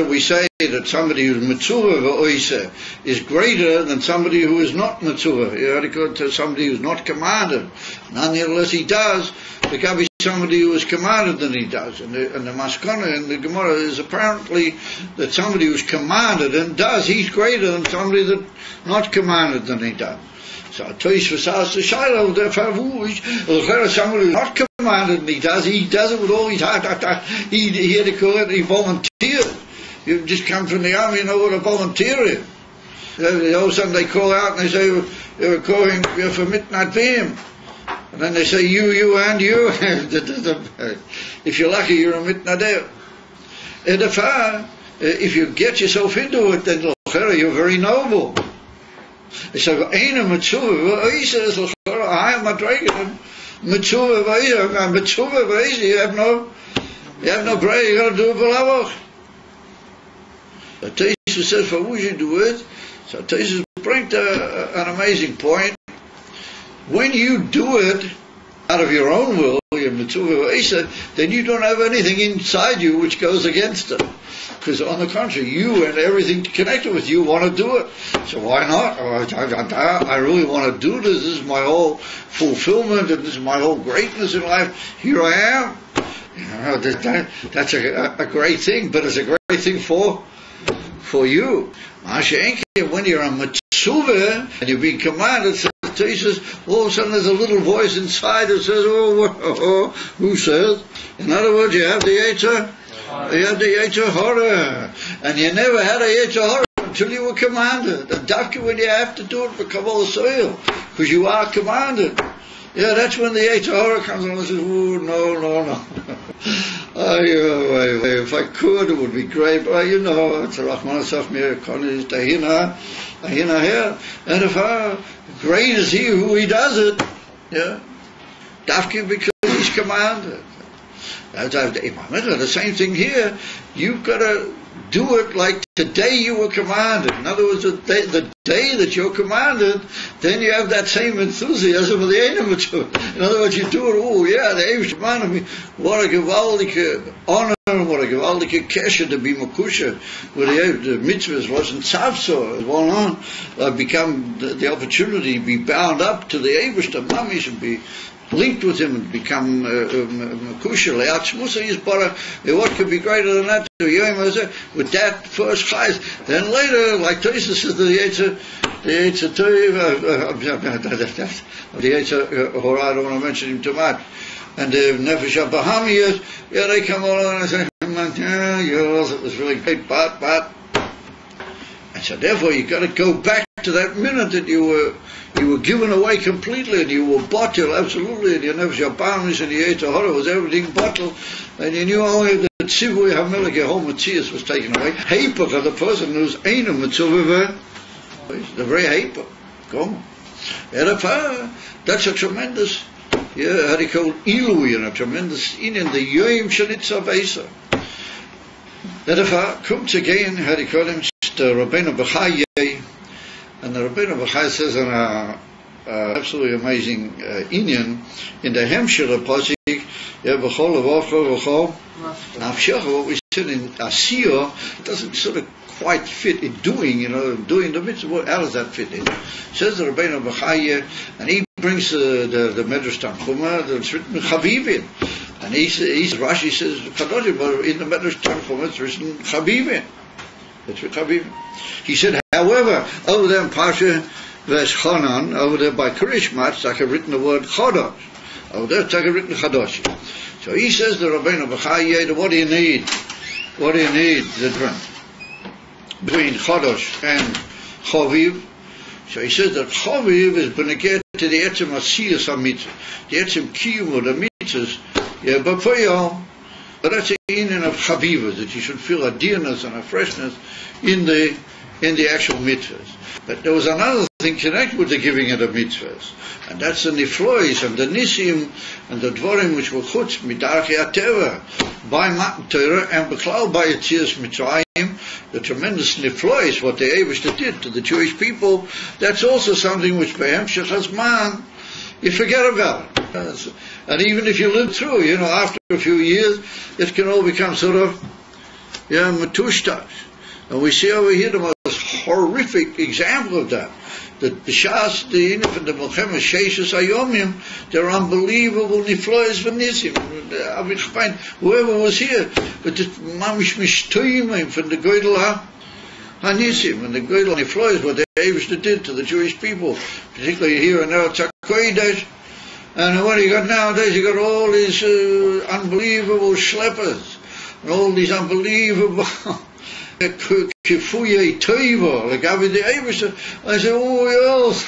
we say that somebody who's mitzvah v'oiseh is greater than somebody who is not mitzvah. You have to go to somebody who's not commanded. Nonetheless, he does. There can be somebody who is commanded than he does. And the maskana in the Gemara is apparently that somebody who's commanded and does, he's greater than somebody that's not commanded than he does. So Tosfos asks the Shiloh, somebody who's not commanded and he does it with all his heart. He had to call it, he volunteered. You just come from the army, you know what a volunteer is. All of a sudden they call out and they say, they were calling for midnight PM. And then they say, you and you. If you're lucky, you're a mitnader. And if you get yourself into it, then you're very noble. So, Ein mitzvah v'oiseh, I am a dragon. Mitzvah v'oiseh, you have no prayer, you got to do it b'lavach. So, Tosfos says, for who should do it? So, Tosfos brings an amazing point. When you do it out of your own will, your mitzvah v'oiseh, then you don't have anything inside you which goes against it. Because on the contrary, you and everything connected with you want to do it. So why not? I really want to do this. This is my whole fulfillment, and this is my whole greatness in life. Here I am. You know, that's a great thing, but it's a great thing for you. When you're a mitzvah and you're being commanded, he says, all of a sudden there's a little voice inside that says, who says? In other words, you have the Yetzer. You have the Yetzer Hara, and you never had a Yetzer Hara until you were commanded. And dafka when you have to do it for Kabbalah Soil, because you are commanded. Yeah, that's when the Yetzer Hara comes along and says, no. If I could, it would be great, but you know, it's a Rahman Asaf Mir Koni, Tahina here. And if great is he who he does it, yeah, dafka because he's commanded. The same thing here. You've got to do it like today you were commanded. In other words, the day that you're commanded, then you have that same enthusiasm of the Einam. In other words, you do it, the Eivish commanded me. What a gewaldige honor, what a gewaldige kesher to be makusha. Where the mitzvahs wasn't tzavso, it won't become the opportunity to be bound up to the Eivish, the mami should be linked with him and become kushal. What could be greater than that? With that first chayz, then later, like Tosfos says, the Yetzer Hora, I don't want to mention him too much, and the Nefesh HaBahamiyas, they come along and say, it was really great, but. And so therefore you got to go back to that minute that you were given away completely, and you were bottled absolutely, and your Nefesh HaBahamiyas and the Yetzer Hora was everything bottled, and you knew only that Tzivui HaMelech, your whole Metzias was taken away. Heipach of the person who's ain't a mitzvah, the very heipach. Come. That's a tremendous, how do you call it, Elul, a tremendous in the Yom Shanitza Beisa. Therefore, comes again, how do you call him, the Rabbeinu B'chai, and the Rabbeinu B'chai says in a absolutely amazing inyan in the Hemshir Pasik, B'chol Avocho B'chol Nafshecha, what we said in Asiyah, doesn't sort of quite fit in doing the mitzvah. How does that fit in? Says the Rabbeinu B'chai, and he brings the Medrash Tanchuma that's written Chavivin, and Rashi says Kadoshim, but in the Medrash Tanchuma it's written Chavivin. It's with Chavivin. He said, however, over there in Pasha, There's Chonon, over there by Krishmat, it's like I've written the word Chodosh. Over there, it's like I've written Chadosh. So he says to Rabbeinu B'chai, what do you need? What do you need? The difference between Chodosh and Choviv. So he says that Choviv is beneged to the etzem asiyas hamitzvah, the etzem kiyum of the mitzvahs. Yeah, but for you, but that's the meaning of Chavivas, that you should feel a dearness and a freshness in the actual mitzvahs. But there was another thing connected with the giving of the mitzvahs, and that's the niflois and the nisim and the dvorim which were chutz midarchei ateva by Matan Torah and b'klal by Yetzias Mitzrayim, the tremendous niflois what the Eibishter did to the Jewish people. That's also something which be'hem shechazman you forget about it. And even if you live through, after a few years, it can all become sort of, matushtash. And we see over here the most horrific example of that. The B'shas, the Inif and the Melchemes Sheishas Hayomim, they're unbelievable niflois v'nisim. Whoever was here, but the mamish mishtoyim from the Goydel HaNisim, and the Goydel niflois, what the Eibishter did to the Jewish people, particularly here in Eretz HaKodesh. And what you got nowadays, you got all these unbelievable schleppers, and all these unbelievable kifuyei toiva, like Avi the Eibishter. I said, oh yes,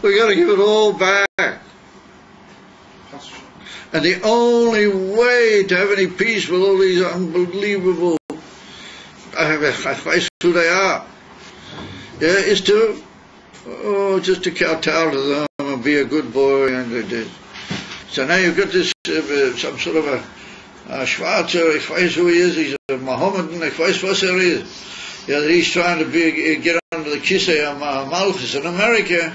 we got to give it all back. And the only way to have any peace with all these unbelievable, who they are, is to, just to kowtow to them and be a good boy. And so now you've got this, some sort of a Schwarzer, ich weiß who he is, he's a Mohammedan, ich weiß was is. He's trying to get under the Kisei of Malchus in America.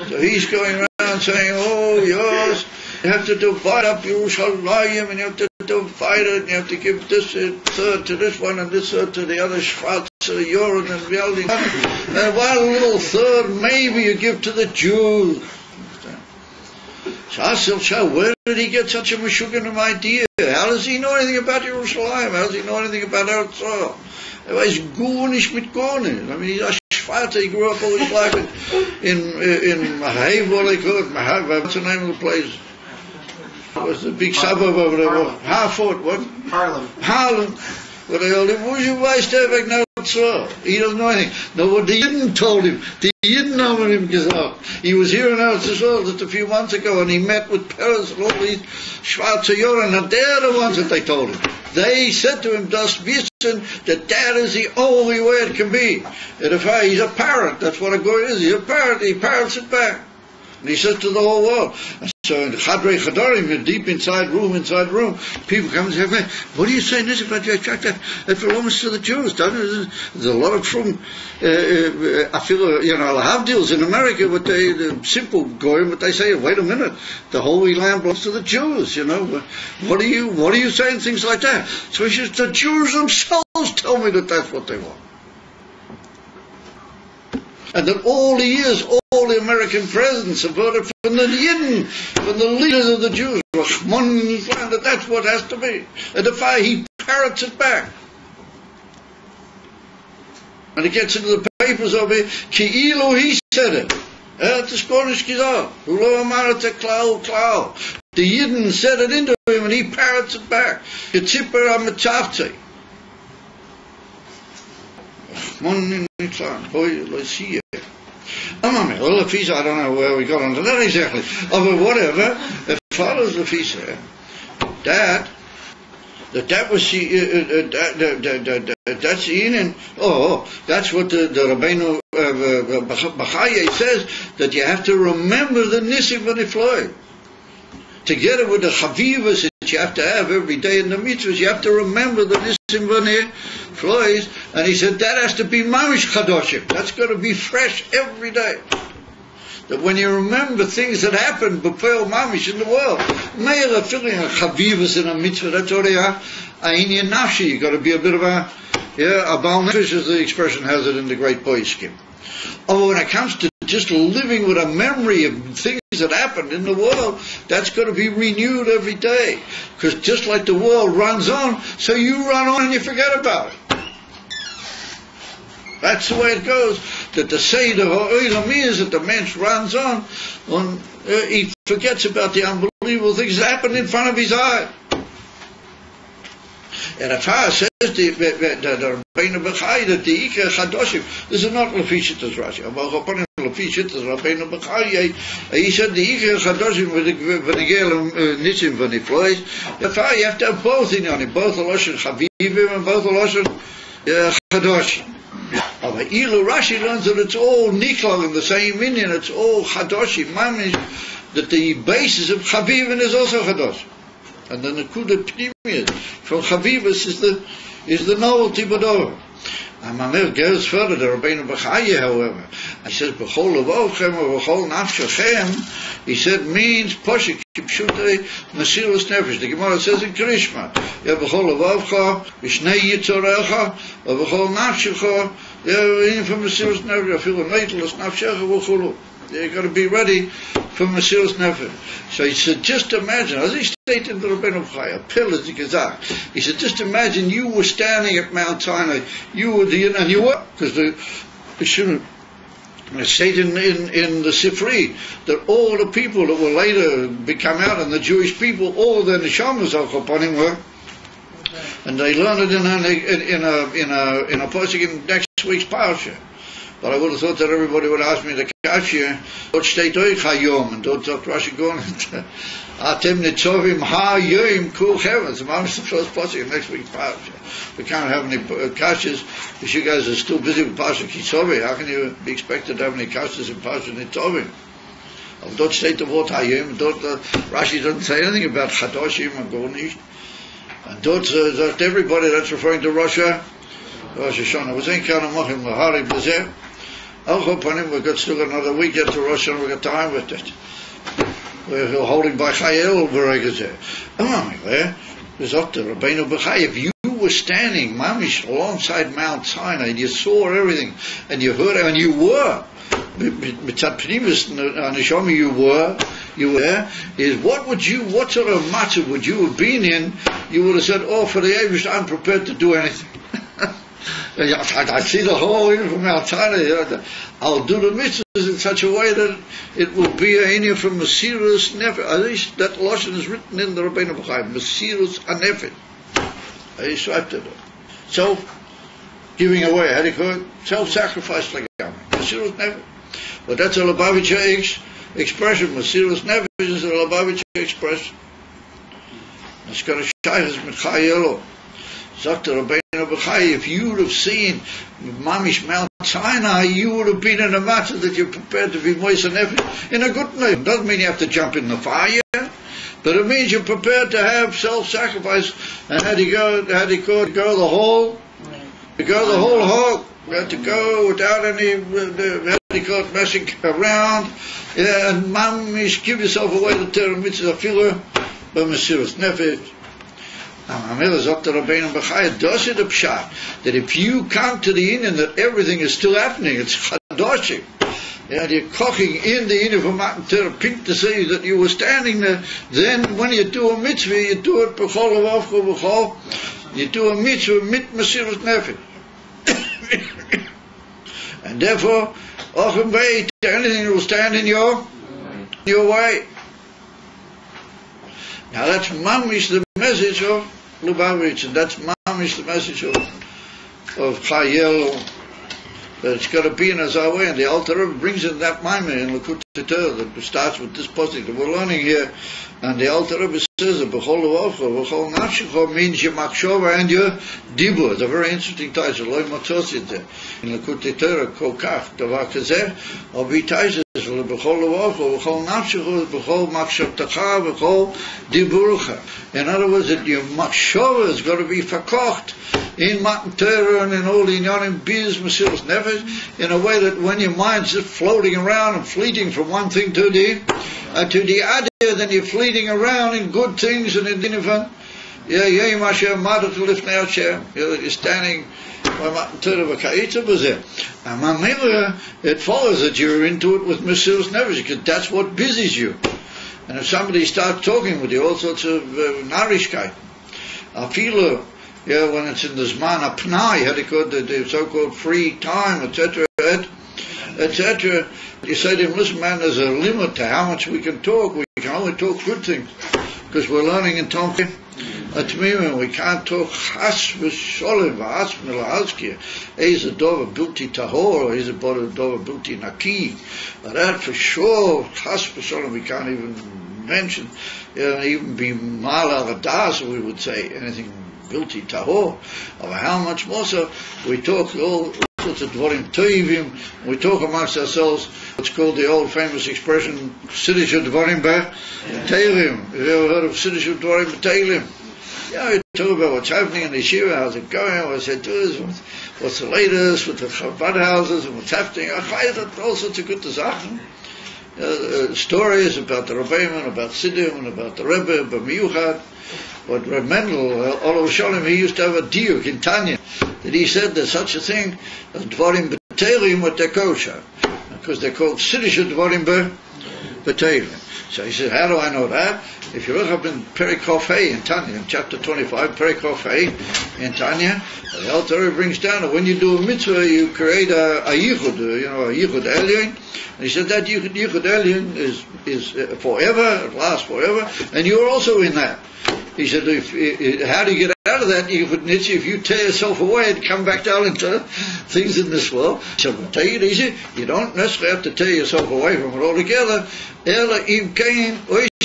So he's going around saying, oh yes, you have to divide up Yerushalayim, and you have to divide it, and you have to give this third to this one, and this third to the other Schwarzer, Yoren, and reality. And one little third maybe you give to the Jews. So where did he get such a meshuggah idea? How does he know anything about Yerushalayim? How does he know anything about Eretz Yisrael? Er weiß gar nicht mit gar nicht. I mean, he's a Schwarzer. He grew up all his life in Mahav, what they call it, Mahav. What's the name of the place? It was the big suburb over there. Hartford, what? Harlem. Where they all live. Who's weiß der weg nach Eretz Yisrael? He doesn't know anything. No, what the Yidden told him. He didn't know what him gesagt. He was here in Eretz Yisrael just a few months ago, and he met with Peres and all these Schwarzer Yoren, and they're the ones that they told him. They said to him, "Das wissen that is the only way it can be." And if he's a parrot, that's what a goy is. He's a parrot. He parrots it back, and he says to the whole world. So in Chadrei Chadarim, deep inside room, people come and say, what are you saying this about that belongs to the Jews, doesn't it? There's a lot of from, I feel, Lahavdils in America, the simple goyim, but they say, wait a minute, the Holy Land belongs to the Jews, What are you saying things like that? So he says, the Jews themselves tell me that that's what they want. And that all the years, all the American presidents have heard it from the Yidden, from the leaders of the Jews, that that's what has to be. And if he parrots it back. And it gets into the papers over here, Ki'ilu, he said it. Das gar nicht gesagt. The Yidden said it into him, and he parrots it back. Yitzipper HaMetzavtzei. I don't know where we got onto that exactly. But whatever, it follows the Fisa that was that's in. That's what the Rabbeinu B'chai says, that you have to remember the Nisim v'Nifloi. Together with the Chavivas that you have to have every day in the mitzvahs, you have to remember the Nisim v'Niflois, and he said that has to be Mamish Chadoshim. That's got to be fresh every day. That when you remember things that happened before Mamish in the world, Meira filling a Chavivas in a mitzvah, that's all they are. Aini Nafshi, you got to be a bit of a Baal Nefesh, as the expression has it in the great Poiskim. Although when it comes to just living with a memory of things that happened in the world, that's got to be renewed every day. Because just like the world runs on, so you run on and you forget about it. That's the way it goes. that the Seder Ha'olam is that the mensch runs on, he forgets about the unbelievable things that happen in front of his eye. And the Torah says the Rabbeinu Bechai that the Ikar Chadoshim. This is not Lefishitas Rashi. Lefishitas Rabbeinu Bechai. He said the Ikar Chadoshim v'negel nitzim v'niflois. The Torah you have to have both in on it, both the Lashon Chavivim and both the Lashon Chadoshim. But Elul Rashi learns that it's all Niklal in the same meaning. It's all Chadoshim. Mamish that the basis of Chavivim is also Chadoshim. And then the Kuda Pnimiyat from Chavivus is the novelty Bador. And Mamir goes further, the Rabbeinu Bechaya, however. He says, B'chol Levovchem or B'chol Nafshachem, he said, means Poshik Kipshutei Mesilas Nefesh. The Gemara says in Krishma, Ya B'chol Levovcha, Vishnei Yitzorecha, or B'chol Nafshecha, Ya from Mesilas Nefesh, Ya Fil Neitlas Nafshecha, V'chulu. You've got to be ready for Mesilas Nefesh. So he said, just imagine, as he stated in the Rabbeinu Bechaya, Pillars of Gazak, he said, just imagine you were standing at Mount Sinai, you were and you were, because it shouldn't, it stated in the Sifri, that all the people that will later become out, and the Jewish people, all the Neshamas upon him were, and they learned it in a posting in next week's parasha. But I would have thought that everybody would ask me the kasha, dort steht euch hayom, and dort sagt Rashi going, atem nitzovim ha-yom kul heavens. The Mamish the first pasuk in next week's parasha. We can't have any kashas, because you guys are still busy with Pasuk Kitzovim. How can you be expected to have any kashas in Pasuk Nitzovim? Dort steht the word hayom, dort Rashi doesn't say anything about chadoshim and gornish. And dort sagt everybody that's referring to Rosh Hashanah. Was ain't kind of machim lahari b'zeh. We've got still got another week yet to Rosh Hashanah. We've got time with it. We're holding by Chayel Beregazeh. There's up to Rabbeinu Bechai. If you were standing, mamish, alongside Mount Sinai, and you saw everything, and you heard it, and you were, mitzat pnimis neshama, you were, is what sort of matzah would you have been in? You would have said, oh, for the Eivish, I'm prepared to do anything. I see the whole thing from Mount Sinai. I'll do the mitzvahs in such a way that it will be a inya from Mesilas Nefesh. At least that lashon is written in the Rabbeinu Bechai, Mesilas Nefesh. I swiped it. So, giving away, how do you call it? Self-sacrifice like that. Mesilas Nefesh. But that's a Lubavitcher expression. Mesilas Nefesh is a Lubavitcher expression. It's got a shaykhs mit Chayelo. Sagt the Rabbeinu Bechai, if you would have seen Mamish Mount Sinai, you would have been in a matter that you're prepared to be moist and effort in a good name. Doesn't mean you have to jump in the fire, but it means you're prepared to have self-sacrifice. And how do you go the whole hog. You have to go without any messing around, and Mamish, give yourself away to Torah mitzvah filler, but Mesilas Nefesh. Does it the pshat that if you come to the Indian that everything is still happening, it's chadoshim, and you're cooking in the Indian for Matan Torah, pink to say that you were standing there. Then when you do a mitzvah, you do it b'chol avavcha b'chol. You do a mitzvah mit Mesilas Nefesh, and therefore, ochem vei to anything that will stand in your way. Now that's mamish the message of Lubavitch, and that's mamish the message of Chayel, that it's got to be in us our way, and the Alter Rebbe brings in that maimah in Likutei Torah that starts with this pasuk that we're learning here, and the Alter Rebbe says that b'chol levavcha, b'chol nafshecha means your machshava and your dibur. It's a very interesting title. Loi matzosit there in Likutei Torah kol kach davar kazeh, or b'taises b'chol levavcha, b'chol nafshecha, b'chol machshavtecha, b'chol diburcha. In other words, that your machshava has got to be verkocht in Matan Torah and in all the inyanim biz Mesilas Nefesh, in a way that when your mind's just floating around and fleeting from one thing to the other, then you're fleeting around in good things and in different. You're standing by Matan Torah v'ka'itza b'zeh. And mamela, it follows that you're into it with Mesilas Nefesh, because that's what busies you. And if somebody starts talking with you, all sorts of narishkeit, afilu, when it's in the zman apnai, the so-called free time, etc., etc. You say to him, listen man, there's a limit to how much we can talk. We can only talk good things, because we're learning in Tomkin. We can't talk chas v'sholem v'as milahazkia. He's a dover bilti tahor, or he's a dover bilti naki. But that for sure, chas v'sholem, we can't even mention, even be mala radas, we would say, anything bilti tahor. Or how much more so, we talk all sorts of dvarim toivim, we talk amongst ourselves, what's called the old famous expression, siddish dvarim b'teilim. Have you ever heard of siddish dvarim b'teilim? Yeah, we talk about what's happening in the yeshiva, how's it going, what's it doing, what's the latest with the Chabad houses, and what's happening. All sorts of good Sachen. Stories about the Rebbeim, about Siddim, and about the Rebbe, about Miyuchad. But Reb Mendel, Olav Sholem, he used to have a diuk in Tanya, that he said there's such a thing as Dvarim B'Teilim with their kosher, because they're called Siddish Dvarim B'Teilim. So he said, how do I know that? If you look up in Perikof Hey in Tanya, in chapter 25, Perikof Hey in Tanya, the Alter Rebbe brings down that when you do a mitzvah, you create a yichud, a yichud elyon. And he said that yichud elyon is forever, it lasts forever, and you're also in that. He said, how do you get out of that yichud nitzvah? If you tear yourself away and come back down into things in this world, he said, well, take it easy. You don't necessarily have to tear yourself away from it altogether.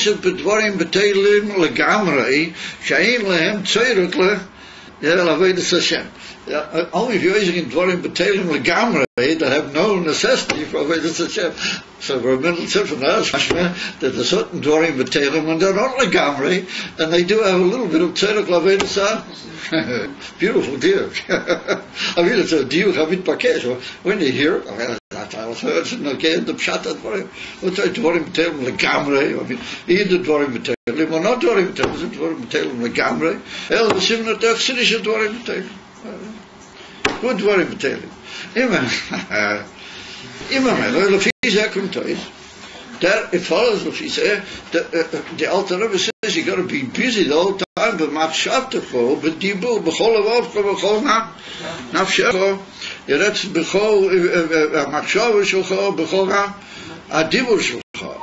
בדברים בטלים לגמרי שאין להם צורך לעבודת השם. Only if you're using dvarim b'teilim legamrei that have no necessity for avodas Hashem. So Reb Mendel said from that that there's certain dvarim b'teilim and they're not legamrei, and they do have a little bit of tzedek l'avodas Hashem. Beautiful diuk. I mean, it's a diuk hamit bakesh. When you hear it, I've heard it again. The pshat dvarim. What's dvarim b'teilim legamrei? I mean, either dvarim b'teilim or not dvarim b'teilim. Is it dvarim b'teilim legamrei? El v'simnat achsidish dvarim b'teilim. Good dvarim b'teilim. That it follows what he said. The Alter Rebbe says you got to be busy the whole time. But machshavtecho, but dibur, b'chol avavcho, b'chol nafshecho. That's b'chol machshav shelcho, b'chol adibur shelcho.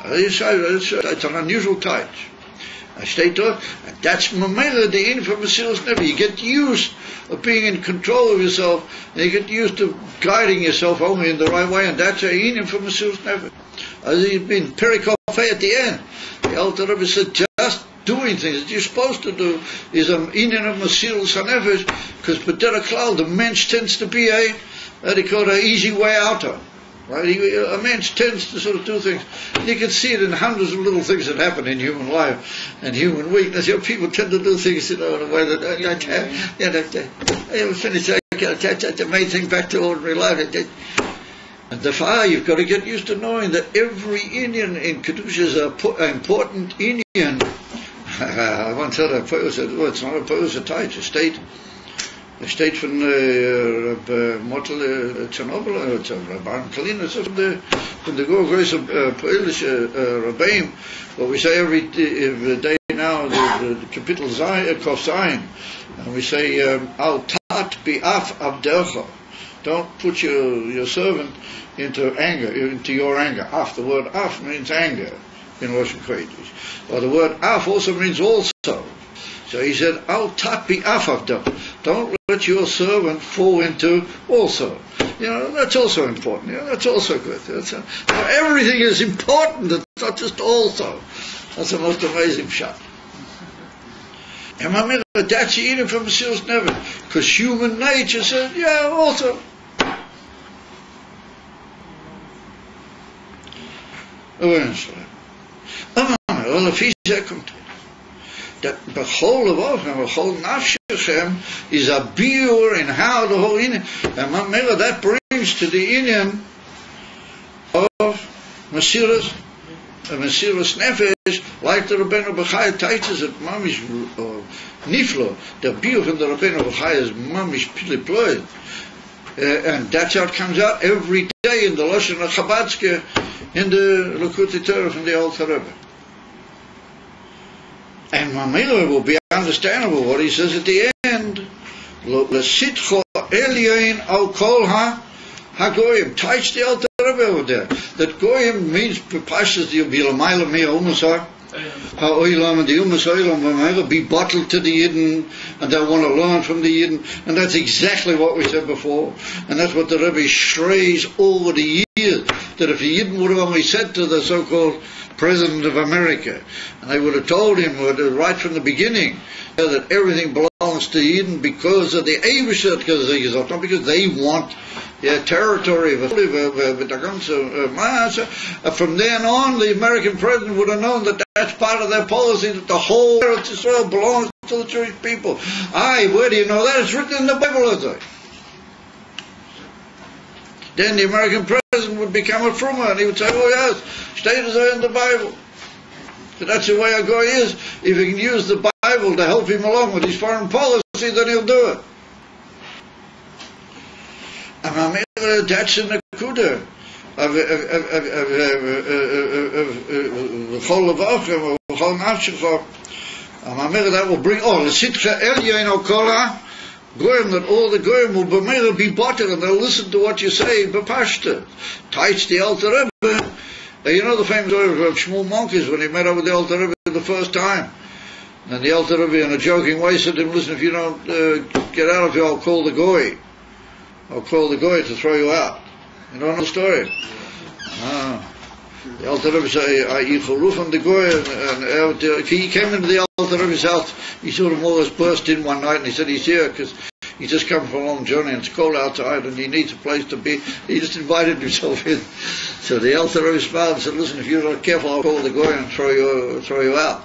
It's an unusual touch. And that's mamela the in for Mesilas Nefesh. You get used of being in control of yourself, and you get used to guiding yourself only in the right way, and that's a in for Mesilas Nefesh. As he's been Perikof at the end, the Alter Rebbe said just doing things that you're supposed to do is an in of Mesilas Nefesh, because b'derech klal the mensch tends to be they call it an easy way out of. Right? A man tends to sort of do things. You can see it in hundreds of little things that happen in human life and human weakness. People tend to do things, in a way that finish. That's the main thing back to ordinary life. And therefore, you've got to get used to knowing that every Indian in Kedusha is an important Indian. I once heard a poet said, "Oh, it's not a poet, it's a tie, it's a state." The state from Motel Chernobyl, Rabban Kalina, from the Gorgois of Polish Rebbeim, what we say every day now, the capital Kof Zayin, and we say, Al tat bi'af abdercha. Don't put your servant into anger, into your anger. Af, the word af means anger in Russian Kodesh. Well, the word af also means also. So he said, Al tat bi'af abdercha. Don't let your servant fall into also. That's also important. That's also good. Everything is important. It's not just also. That's the most amazing shot. And that's eating from Mesilas Nefesh, because human nature says, yeah, also. That b'chol avochem, b'chol nafshechem is a biur in how the whole Indian, and Mamela that brings to the Indian of Mesilas Nefesh, like the Rabbeinu B'chai teaches it, mamish niflo, the biur from the Rabbeinu B'chai is mamish piliploid, and that's how it comes out every day in the Lashon HaChabadske, in the Likutei Torah from the Alter Rebbe. And Mamela will be understandable what he says at the end. L'sitcho elyon al kol HaGoyim, teach the Alter Rebbe over there. That Goyim means Pashas the Bilamayla Mea Umasar. HaOilam and the Umas Oilam will be bottled to the Yidden, and they want to learn from the Yidden, and that's exactly what we said before, and that's what the Rebbe strays over the years, that if the Yidden would have only said to the so-called President of America, and they would have told him right from the beginning that everything belongs to Yidden because of the Eivishat, not because they want territory. From then on, the American president would have known that that's part of their policy, that the whole Eretz Yisrael belongs to the Jewish people. Aye, where do you know that? It's written in the Bible, I say. Then the American president would become a frummer, and he would say, oh yes, state is in the Bible. So that's the way a guy is. If he can use the Bible to help him along with his foreign policy, then he'll do it. And that's in the Kuda. That will bring the Sitcha Elyon Okola Goyim, that all the Goyim will be bottled and they'll listen to what you say, Bepashta. Teach the Alter Rebbe. You know the famous story of Shmuel Monkeys when he met up with the Alter Rebbe the first time. And the Alter Rebbe in a joking way said to him, listen, if you don't get out of here, I'll call the Goy. I'll call the Goy to throw you out. You don't know the story? The Alter Rebbe said, you from the Goy, and he came into the Alter Rebbe's house. He saw them almost burst in one night, and he said he's here because he's just come from a long journey and it's cold outside and he needs a place to be. He just invited himself in. So the Alter Rebbe smiled and said, listen, if you're not careful, I'll call the Goy and throw you out.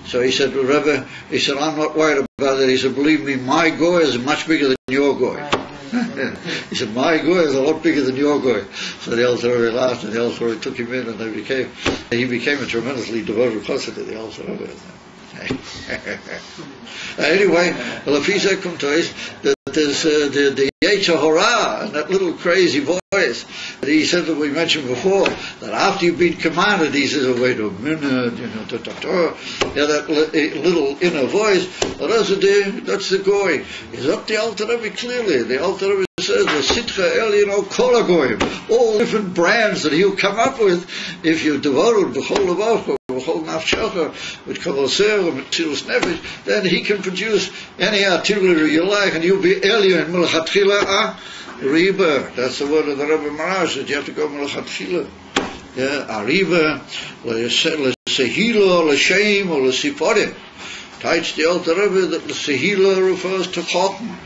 So he said, Rebbe, he said, I'm not worried about it. He said, believe me, my Goy is much bigger than your Goy. He said, my Goy is a lot bigger than your Goy. So the Alter Rebbe laughed, and the Alter Rebbe took him in, and he became a tremendously devoted person to the Alter Rebbe. Anyway, well, if he said, come to us, that there's the Yetzer Hara, and that little crazy voice that he said that we mentioned before, that after you've been commanded, he says, oh, wait a minute, that little inner voice, that's the Goy. He's up the Alter Rebbe clearly. The Alter Rebbe says, the Sitcha Elyon Kol HaGoyim, all different brands that he'll come up with if you're devoted to B'chol Levav, B'chol Nafshecha, with Kavoseh, with Tzilus Nefesh, then he can produce any artillery you like, and you'll be Elyon Melchatchila Ariba. That's the word of the Rebbe Marash, that you have to go Melchatchila. Ariba, L'Sehila, L'Shem, or L'Siforim. Teach the Alter Rebbe that L'Sehila refers to Chochmah.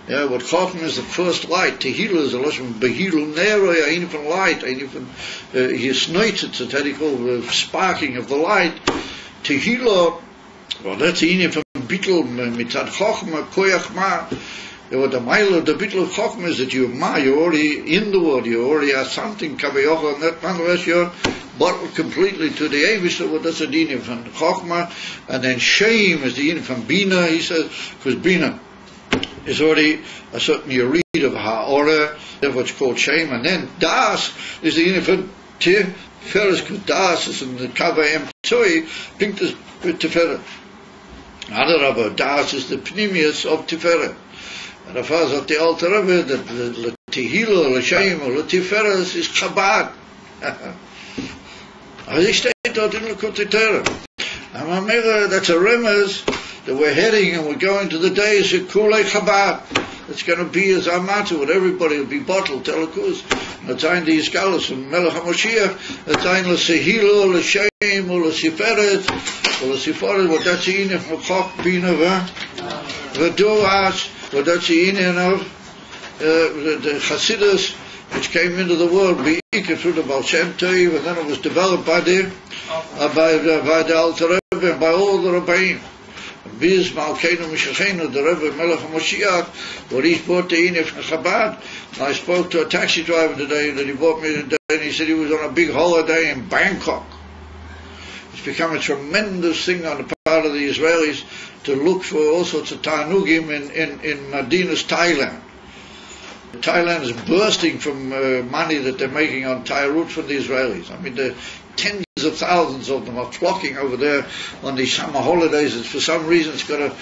What Chochmah is the first light. Tehillah is a lesson. Behilul Nero, ein von light, ein von Hisnoitzitz, it's how they call the sparking of the light. Tehillah, well, that's ein von Bittel, mitzad Chochmah, Koyach Ma. What the mile of the Bittel of Chochmah is that you're already in the world, you already have something, Kavayocha, and that nonetheless you're bottled completely to the Avish, so that's a din from Chochmah. And then Shem is the din from Bina, he says, because Bina is already a certain yerid of ha'ora, what's called Shem, and then Das is the unit Tiferes, because Das is in the Kava Emtsoi, Pinktas Tiferet. Adarabah, Das is the Pnimius of Tiferet. And the father of the Alter Rebbe, that the Tehillah, the Shem, or the Tiferes is Chabad. As he stated out in the Kutitera. That's a remez that we're heading and we're going to the days of Kulei Chabad. It's going to be as Amatu, and everybody will be bottled, Telekuz. Natain the Iskalos and Melech HaMashiach, Natain L'Sehilo, L'Shem, or L'Siferet, or L'Siferet, what that's the Inen from Chok Bina, V'Du'as, what that's the Inen of the Chasidus, which came into the world, Be'ikah through the Baal Shem Tov, and then it was developed by the Alter Rebbe and by all the Rebbeim. Biz Malkeinu Mishachenu, the Rebbe Melech HaMashiach, where he bought the Inif from Chabad. And I spoke to a taxi driver today that he bought me today, and he said he was on a big holiday in Bangkok. It's become a tremendous thing on the part of the Israelis to look for all sorts of Tanugim in Medina's Thailand. Thailand is bursting from money that they're making on Tairut from the Israelis. I mean, the tens of thousands of them are flocking over there on these summer holidays. It's for some reason it's got a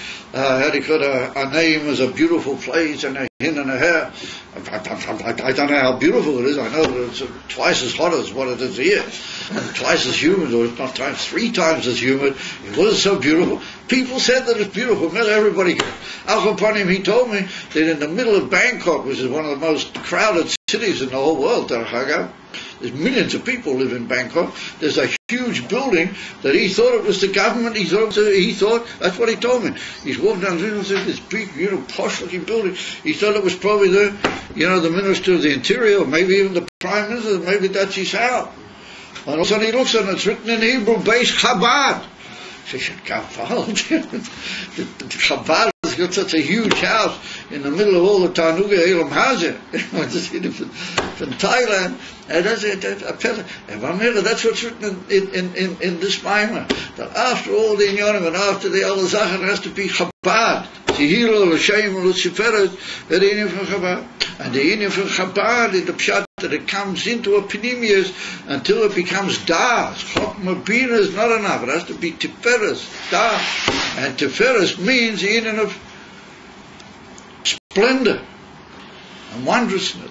name as a beautiful place and a hin and a hair. I don't know how beautiful it is. I know that it's twice as hot as what it is here, and twice as humid, or if not three times as humid. It wasn't so beautiful. People said that it's beautiful. Not everybody. Al Kapanim, he told me that in the middle of Bangkok, which is one of the most crowded cities in the whole world, there's millions of people live in Bangkok. There's a huge building that he thought it was the government. He thought that's what he told me. He's walking down the street and said, this big, posh-looking building. He thought it was probably the Minister of the Interior, or maybe even the Prime Minister. Maybe that's his house. And all of a sudden he looks and it's written in Hebrew, Beis Chabad. He said, Chabad has got such a huge house in the middle of all the Tanuga Elam Hazeh from Thailand. And that's what's written in this Maimah, that after all the Inyanim and after the Al Zachar has to be Chabad. Tehillah, L'Shem, L'Siferet, the Inyan from Chabad. And the Inyan from Chabad is the Pshat that it comes into a Pnimius until it becomes Das. Chokmah Bina is not enough. It has to be Tiferes, Das. And Tiferes means the Inyan of splendor and wondrousness.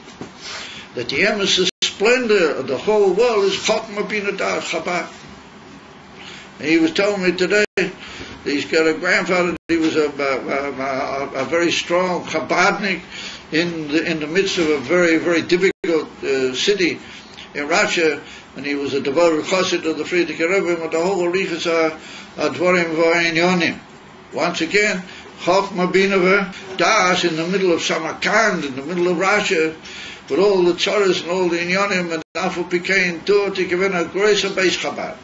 That the eminence splendor of the whole world is Chokmah Bina Das, Chabad. And he was telling me today, he's got a grandfather, he was a very strong Chabadnik in the midst of a very, very difficult city in Russia, and he was a devoted chassid of the Frierdiker Rebbe, and the whole Arichas Advarim V'Inyonim. Once again, Chokmah Bina Das in the middle of Samarkand, in the middle of Russia, with all the tzaras and all the Inyonim, and Afo became to give a grace of Beis Chabad.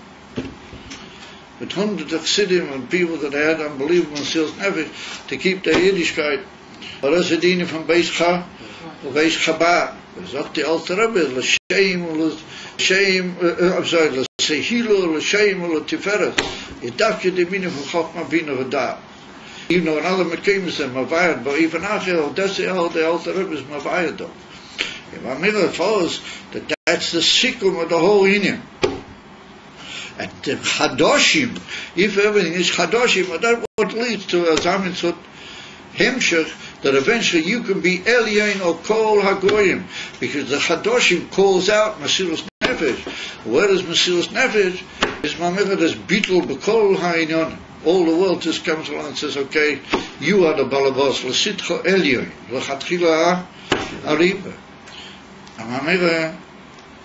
With hundreds of chassidim and people that had unbelievable Mesilas Nefesh to keep their Yiddishkeit. But as a dina from Beis Chabad, sagt the Alter Rebbe, l'sheim, l'sehilo, l'sheim, l'tiferes. Yedavke de mina from Chokmah Bina v'dah. Even though another Mekim is Mavayad, but even Achel, that's the Alter Rebbe is Mavayad though. If Amira follows that that's the sikum of the whole Inyan. And the Chadoshim, if everything is Chadoshim, that's what leads to a Zamitzot Hemshech, that eventually you can be Elyon or Kol Hagoyim, because the Chadoshim calls out Mesilas Nefesh. Where is Mesilas Nefesh? Is Mamela das Bittul B'Kol Ha'inyon. All the world just comes along and says, okay, you are the Balabos, L'Sitcho Elyon, L'Chatchila Ariba. And Mamela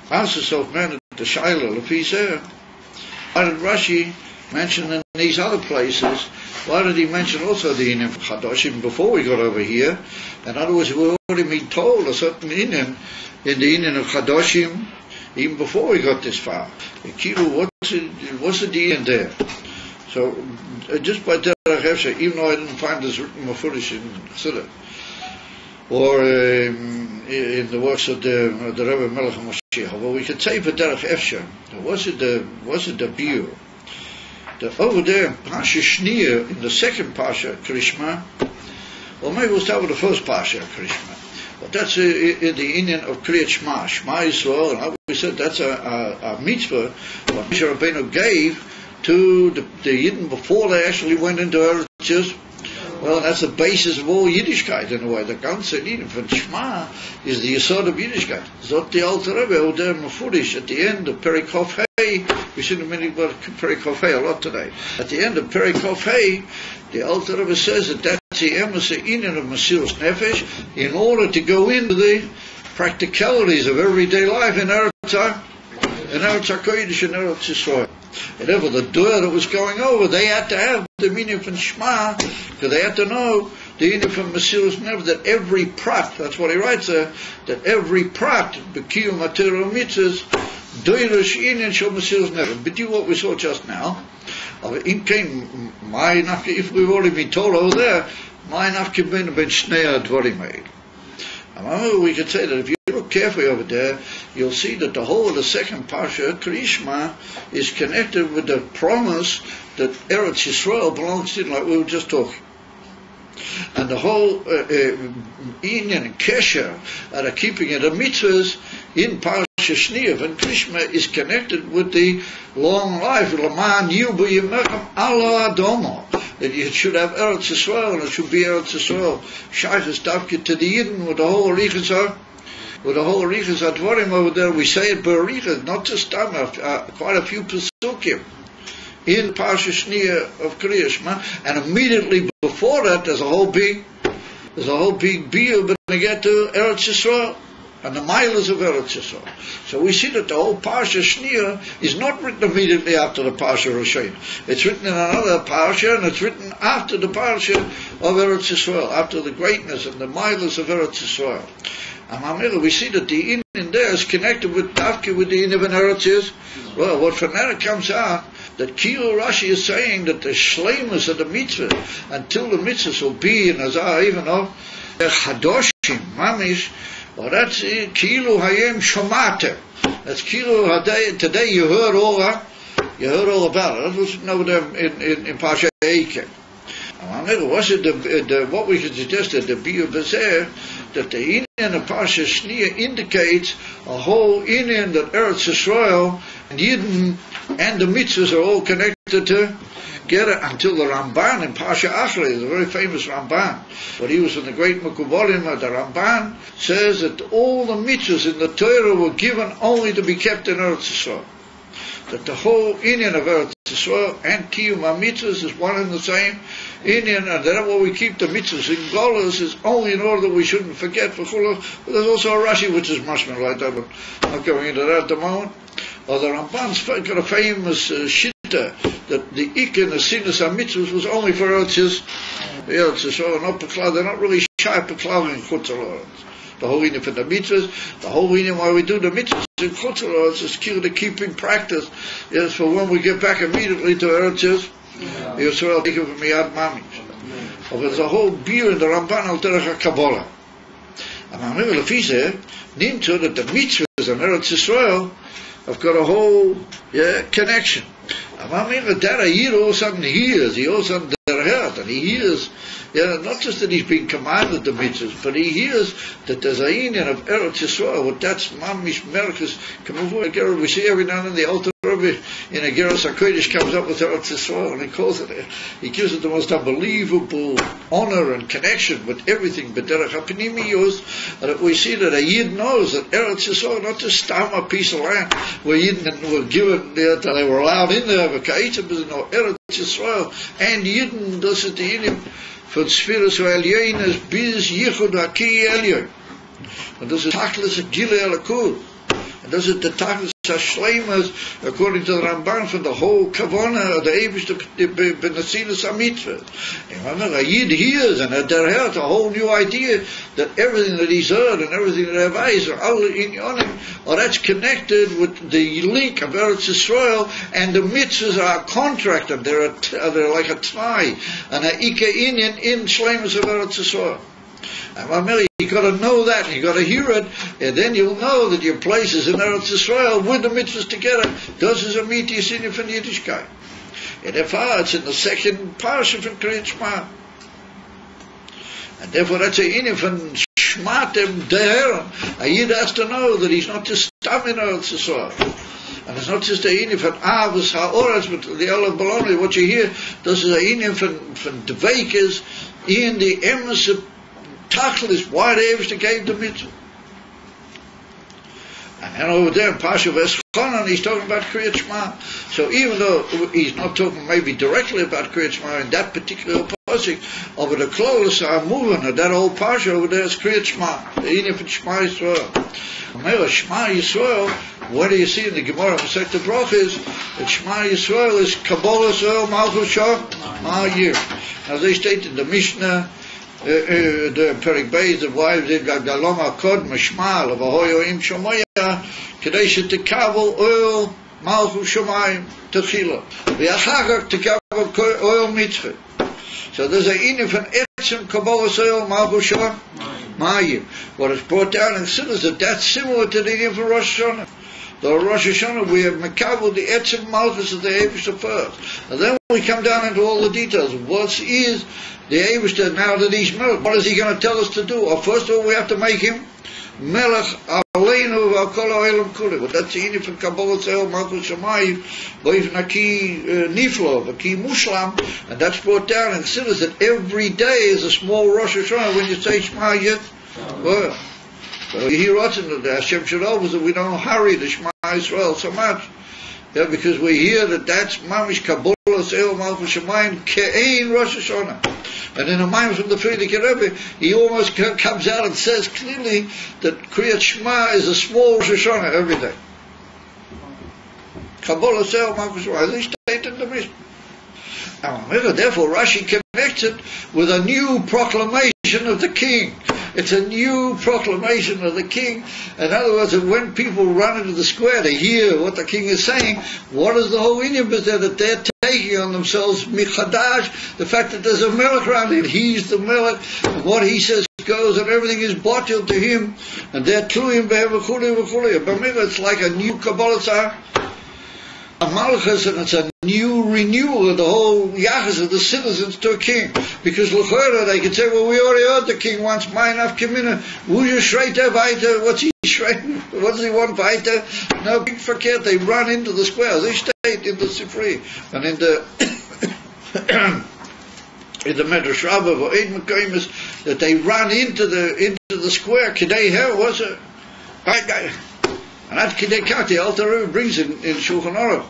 asks herself, man, the Shaila, L'Fiseh, why did Rashi mention in these other places? Why did he mention also the Inyan of Chadoshim before we got over here? In other words, we've already been told a certain Inyan in the Inyan of Chadoshim even before we got this far. Kilu, what's the Inyan there? So, just by Derech Efshe, even though I didn't find this written Mefurish in Chassidut, or in the works of the Rebbe Melech HaMashiach, well, we could say for Derech Efshe, was it the Biur? Over there in Pasha Shniya, in the second Pasha, Krishma, or maybe we'll start with the first Pasha, Krishma. But that's in the Inyan of Kriyat Shema, Shema Yisrael, and we said that's a mitzvah what Moshe Rabbeinu gave to the Yidden before they actually went into Eretz Yisrael. Well, that's the basis of all Yiddishkeit in a way. The ganze Inyan from Shema is the Yesod of Yiddishkeit. Zot the Alter Rebbe, or there Mefurish, at the end of Perikof Hey, we should have been about Perikof Hey a lot today. At the end of Perikof Hey, the Alter Rebbe says that that's the emes Inyan of Mesilas Nefesh in order to go into the practicalities of everyday life in Eretz HaKodesh and Eretz Yisrael. Whatever the door that was going over, they had to have the meaning from Shema, because they had to know the meaning from Mesilas Nefesh, that every prat, that's what he writes there, that every prat, B'kiyum Atero Mitzvahs, Doirish Inyan Shel Mesilas Nefesh. But do what we saw just now, if we've already been told over there, my nafke ben shnei advarim made. And we could say that if you look carefully over there, you'll see that the whole of the second Parsha, Krishma, is connected with the promise that Eretz Yisrael belongs to, like we were just talking. And the whole Inyan and Kesher, and the keeping of the mitzvahs, in Parashat Shniya, and Krishna is connected with the long life. L'man yubu yemechem ala adomo. That you should have Eretz Yisrael, and it should be Eretz Yisrael. Shaychus davke to the Yidden with the whole Arichas Advarim over there. We say it Barichas, not just quite a few Pesukim in Parashat Shniya of Kriya Shema, and immediately before that there's a whole big biur when we get to Eretz Yisrael and the miles of Eretz Yisrael. So we see that the whole Parashat Shniya is not written immediately after the Parashat Roshayim. It's written in another Parasha, and it's written after the Parasha of Eretz Yisrael, after the greatness and the miles of Eretz Yisrael. And we see that the in there is connected with Tafki, with the in of Eretz Yisrael. Well, what from there comes out, that Kilu Rashi is saying that the shleimus of the mitzvah, until the mitzvahs will be in Azar, even of Chadoshim, Mamish, well, that's Kilu Hayem Shomate. That's Kilu today you heard all about it. That was over there in Pasha Eiken. Was it what we could suggest that the Biur Bezer, that the Inyan of Pasha Shniya indicates a whole Inyan that Eretz Yisrael and Yidden and the mitzvahs are all connected together, until the Ramban in Pasha Achrei, the very famous Ramban, but he was from the great Mekubalim. The Ramban says that all the mitzvahs in the Torah were given only to be kept in Eretz Yisrael. That the whole Inyan of Eretz Yisrael and Kiyum HaMitzvahs is one and the same Inyan, and that what we keep the mitzvahs in Golos is only in order that we shouldn't forget for Chula. But there's also a Rashi which is much more like that, but I'm not going into that at the moment. Or the Ramban's got a famous Shitta that the Ikka and the Sinus HaMitzvahs was only for Eretz Yisrael, not Peklav. They're not really shy Peklav in Chutz La'aretz. The whole reason for the mitzvahs, the whole reason why we do the mitzvahs in Chutz La'aretz is to keep in practice. Yes, for when we get back immediately to Eretz Yisrael, take it from Miyad Mamish. But there's a whole biur in the Ramban al Derech HaKabbalah. And I'm going to say, Nimtzu, that the mitzvahs in Eretz Yisrael have got a whole connection. And I'm going to that a Yid all of a sudden hears, he all of a sudden heard, and he hears, not just that he's been commanded the mitzvahs, but he hears that there's a Inyan of Eretz Yisrael. What that's Mamish Merkes. We see every now and then the Alter Rebbe in a Geras HaKodesh comes up with Eretz Yisrael, and he gives it the most unbelievable honor and connection with everything. But Derech HaPnimiyos, that we see that a Yid knows that Eretz Yisrael, not just a piece of land where Yidden were given, they were allowed in there, but no, Eretz Yisrael and Yidden, das ist die Inyan von Sphirus Elyonis bis Yichud HaKi Elyon. And das ist Tachlis Gile Elakut. And das ist the Tachlis HaShleimas, according to the Ramban, from the whole Kavanah of the Eibush, the Benasinus HaMitzvah. And remember, a Yid hears, and there heard a whole new idea that everything that he's heard and everything that I've eyes are all in Yonim, or that's connected with the link of Eretz Yisrael, and the mitzvahs are contracted. They're like a t'nai, and a Ika Inyan in Shleimus of Eretz Yisrael. And you got to know that, and you got to hear it, and then you'll know that your place is in Eretz Yisrael with the mitzvahs together. Das ist a mitzvah sinne von Yiddishkeit. And therefore, it's in the second parasha from Kriyat Shema. And therefore, that's a inyan von Shmatem Deher. A Yid has to know that he's not just stam in Eretz Yisrael. And it's not just a inyan von Avos HaOretz, but the Elul Baloney, what you hear, this is a inyan von Dveikas in the emes of Tachlis, why the Eivishter gave the mitzvah. And then over there in Pasha Veschanan, he's talking about Kriyat Shema. So even though he's not talking maybe directly about Kriyat Shema in that particular pasuk, over the Klolos HaMuvan of that old Pasha over there is Kriyat Shema, the Inyan from Shema Yisrael. Remember, Shema Yisrael, what do you see in the Gemara Masechet Brachos, that Shema Yisrael is Kabbalah Yisrael Malchus Shah Ma'ayir. Now they state in the Mishnah, the Perik Beis, the wives did Galom HaKod Mishmal of Ahoyo Im Shomoya Kedei Shetekavol Oil Malchus Shomayim Techila V'achagak Tekavol Oil Mitzvah. So there's a inyan from Etzem Kabbalah Oil Malchus Shomayim. What is brought down in Siddhas that that's similar to the inyan for Rosh Hashanah. The Rosh Hashanah, we have Mekabel, the Etzem Malchus of the Eivishter first. And then we come down into all the details. What is the Eivishter now that he's moved? What is he going to tell us to do? Or first of all, we have to make him Melech Aleinu v'Kol Ha'olam Kule. But that's the inyan for Kabbalah Tzehel Malchus Shamayim, Bo'ifn Aki Niflo, Aki Mushlam, and that's brought down and considers that every day is a small Rosh Hashanah when you say Shema Yet. Well, here often the Hashem Shalom is that we don't hurry the Shema Yisrael so much. Yeah, because we hear that that's Mamish Kabbalah Tzehel Malchus Shamayim Ke'ein Rosh Hashanah. And in the mind from the Frierdiker Rebbe, he almost comes out and says clearly that Kriyat Shema is a small Rosh Hashanah every day. Kabbalah Tzehel Malchus Shamayim, at least state in the Mishnah. Therefore Rashi connects it with a new proclamation of the king. It's a new proclamation of the king. In other words, that when people run into the square to hear what the king is saying, what is the whole inyan there that they're taking on themselves michadash, the fact that there's a melech around it, he's the melech, and what he says goes, and everything is bottled to him, and they're tluim behem v'chuli v'chuli. It's like a new Kabbalah Malchus, and it's a new renewal of the whole yachas of the citizens to a king. Because l'chora they can say, well, we already heard the king wants mine af kimina. Wuja shreiter weiter. What's he shreiting? What does he want weiter? No, big verkehrt. They run into the square. They stayed in the Sifri and in the in the Medrash Rabbah or Eid Mekaymis, that they run into the square. Kidei her was a right. And that Kidei Kat, the Alter Rebbe brings in Shulchan Aruch.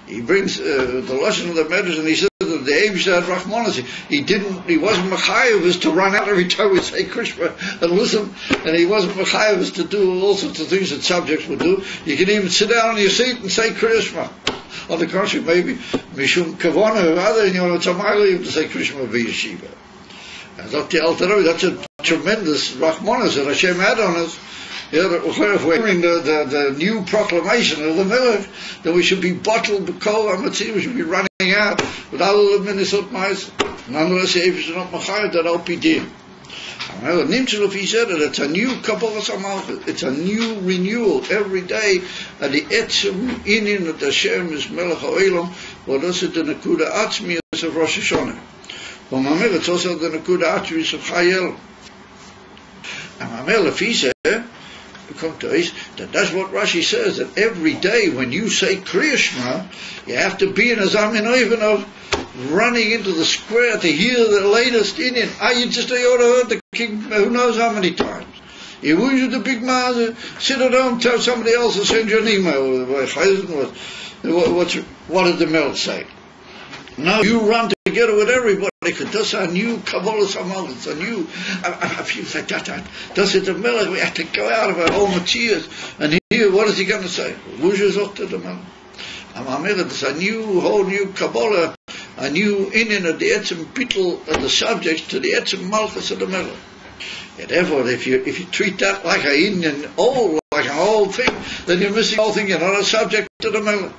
He brings the Lashon of the Medrash, and he says that the Eibishter had Rachmanas. He wasn't Mechayev us to run out every time we say Krishma and listen, and he wasn't Mechayev us to do all sorts of things that subjects would do. You can even sit down on your seat and say Krishma. On the contrary, maybe Mishum Kavana or other, it's a mile even to say Krishma v'yeshiva. And the Alter Rebbe, that's a tremendous Rachmanas that Hashem had on us. Yeah, if we're hearing the new proclamation of the Melech, then we should be bottled b'kol ha'matzim, we should be running out with all the minisot ma'is. Nonetheless, the Eifish is not machayat that al-pidim. However, Nimtzuluf, he said that it's a new Kabbalah Malchus, it's a new renewal every day, and the etzem inyan that Hashem is Melech ha'olam, what is it the Nakuda Atzmiyas of Rosh Hashanah. Well, Mamel, it's also the Nakuda Atzmiyas of Chayel. And Mamel, if he said, that's what Rashi says, that every day when you say Kriya Shema, you have to be in a Zamin Oven of running into the square to hear the latest inyan. You just ought to heard the king who knows how many times. You wish the big man, sit at home, tell somebody else to send you an email. What did the Mel say? No, you run together with everybody, because that's a new Kabbalah Samal, it's a new, I feel like that, that's it, the Melech, we have to go out of our whole Matthias, and hear, what is he going to say? Who's to the Melech? It's a whole new Kabbalah, a new inyan of the Etzem Bittul of the subjects to the Etzem Malchus of the Melech. And therefore, if you treat that like an inyan, like an old thing, then you're missing the whole thing, you're not a subject to the Melech.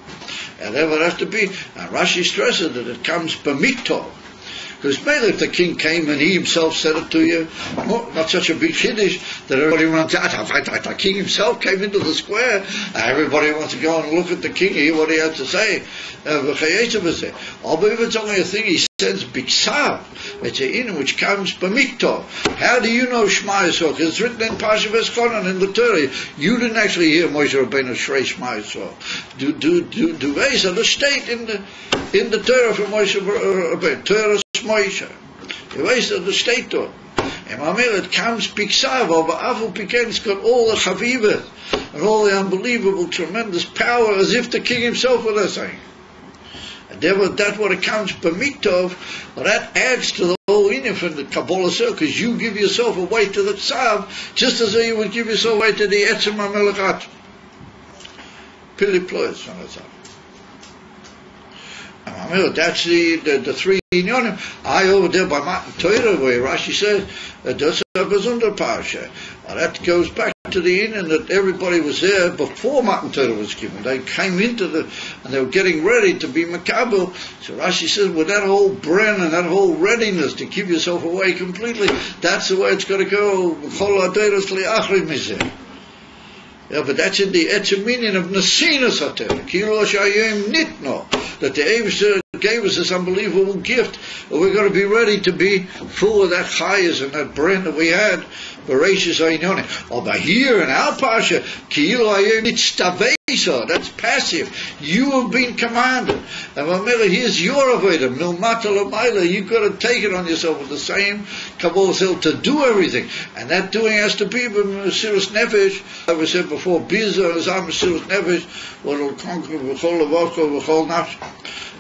And therefore it has to be, and Rashi stresses that it comes b'mikto. Because maybe if the king came and he himself said it to you, not such a big kiddush that everybody runs out. The king himself came into the square, everybody wants to go and look at the king, hear what he has to say. But if it's only a thing he sends biksav, it's an in which comes b'mikto. How do you know Shema Yisrael? Because it's written in Parsha Veskonan in the Torah. You didn't actually hear Moshe Rabbeinu Shrei Shema Yisrael. Do the state in the Torah from Moshe Rabbeinu. Torah Moshe. The ways of the state to it. And Mamel, it comes Piksav, over Avu Piken, it's got all the Chavivah and all the unbelievable, tremendous power, as if the king himself were there saying. And that's what it counts B'miktov, well, that adds to the whole inyan from the Kabbalah circle, because you give yourself away to the Tzav, just as though you would give yourself away to the Etzem HaMelech. Pili Ployes from the Tzav. That's the three inyanim. Over there by Matan Torah, where Rashi says that's a Bezunder Parsha. That goes back to the inyan that everybody was there before Matan Torah was given. They came into and they were getting ready to be Makabel. So Rashi says, with that whole bren and that whole readiness to give yourself away completely, that's the way it's got to go. Yeah, but that's in the etzem inyan of Nesina Sater, Kilo Shayim Nitno, that the Eivisher gave us this unbelievable gift. And we're going to be ready to be full of that chayas and that brain that we had. But here in our pasha, that's passive. You have been commanded. And here's your avodah. Milmata l'mayla. You've got to take it on yourself with the same kabbalah self to do everything. And that doing has to be with Mesiras Nefesh. Like we said before, Biza is our Mesiras Nefesh. What will conquer v'chol levavcha v'chol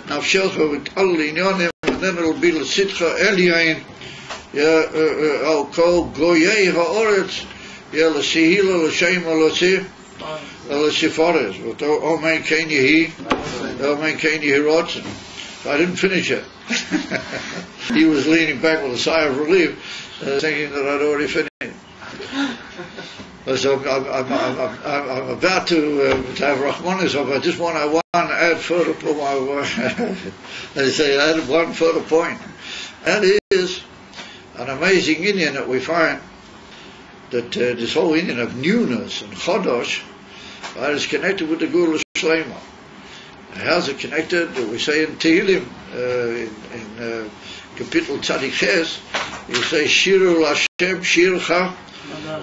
nafshelcha v'tal l'inyonim. And then it'll be l'sitcha elyain. Al kol goyei ha'oretz. L'sihila l'sheima l'sih. L'sifares. Omen ken yehi. Omen ken yehi rotzen. I didn't finish it. He was leaning back with a sigh of relief, thinking that I'd already finished. So I'm about to have Rahmanis. I just want to add further to my they say add one further point. That is an amazing Indian that we find that this whole Indian of newness and chodosh is connected with the Gula Shlema. How's it connected? We say in Tehillim, in Kapitel Tzadik Ches, you say Shiru Lashem Shircha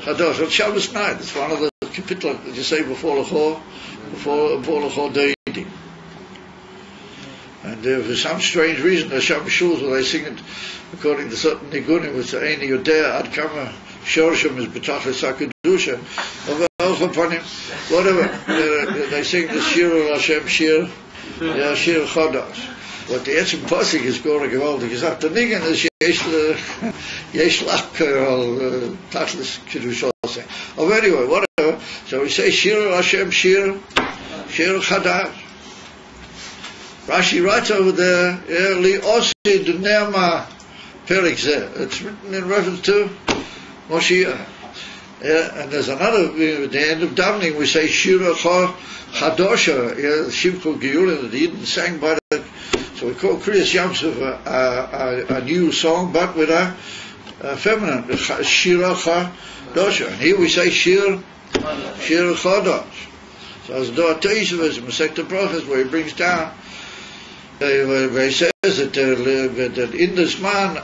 Chadosh. On Shabbos night, it's one of the Kapitel that you say before the Chor Deidi. And for some strange reason, the Shabbos shuls where they sing it according to certain nigunim, which say Ein Yodea Ad Kama Shorshim is B'tachlis HaKedusha. Upon him, whatever they sing the Shiru Lashem Shir, Shir Chodosh. What the Etzim Pasik is going to give all the Gizat the Nigan is Yesh Lach or Tachlis Kedusha. Oh, anyway, whatever. So we say Shiru Lashem Shir Chodosh. Rashi writes over there, Li Osi Dunema Perik Zeh. It's written in reference to Moshiach. And there's another, at the end of davening, we say Shira Chadosha, Shivkul Geulah, that the Yidden sang by the. So we call Kriyas Yamsuf a new song, but with a feminine, Shira Chadosha. And here we say Shira Chadosh. So as Doa Teisavas in Masechta Brachas, where he brings down, where he says that in this man,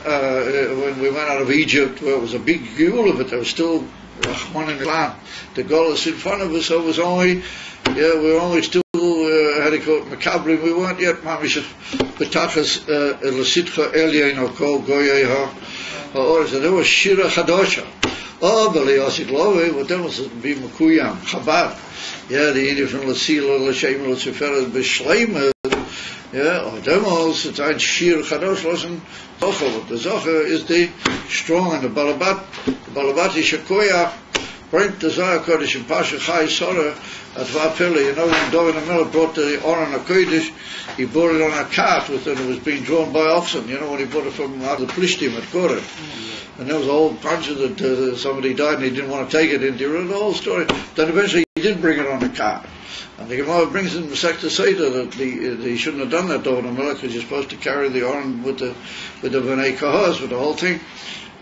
when we went out of Egypt, where it was a big Geulah, but there was still Rahman and Lan. The Golas in front of us, so it was only, we were only still, how do you call it, Makabrim, we weren't yet, Mamish, Betachas, L'sitcha Elyain, or Kol Goyei HaOrez, and there was Shira Chadosha. Oh, but Leosik Love, what then was it, be Makuyam, Chabad. The Indian from L'sila, L'shem, L'siferet, B'shleim, or demos, it's ein Shir Chadosh, Losen, Zocha, but the Zocha is the strong, and the Balabati Shakoya, bring the Zohar Kodesh in Pasha Chai Sora, at Vapele, you know, when David Amel brought the Oran HaKodesh, he brought it on a cart with it, it was being drawn by oxen, you know, when he brought it from the Plishtim at Korah. And there was a whole bunch of that somebody died and he didn't want to take it into the whole story. Then eventually he did bring it on a cart. And the Gemara brings in the Masechta Seder that he shouldn't have done that, David Amel, because you're supposed to carry the Oran with the Bnei Kahos, with the whole thing.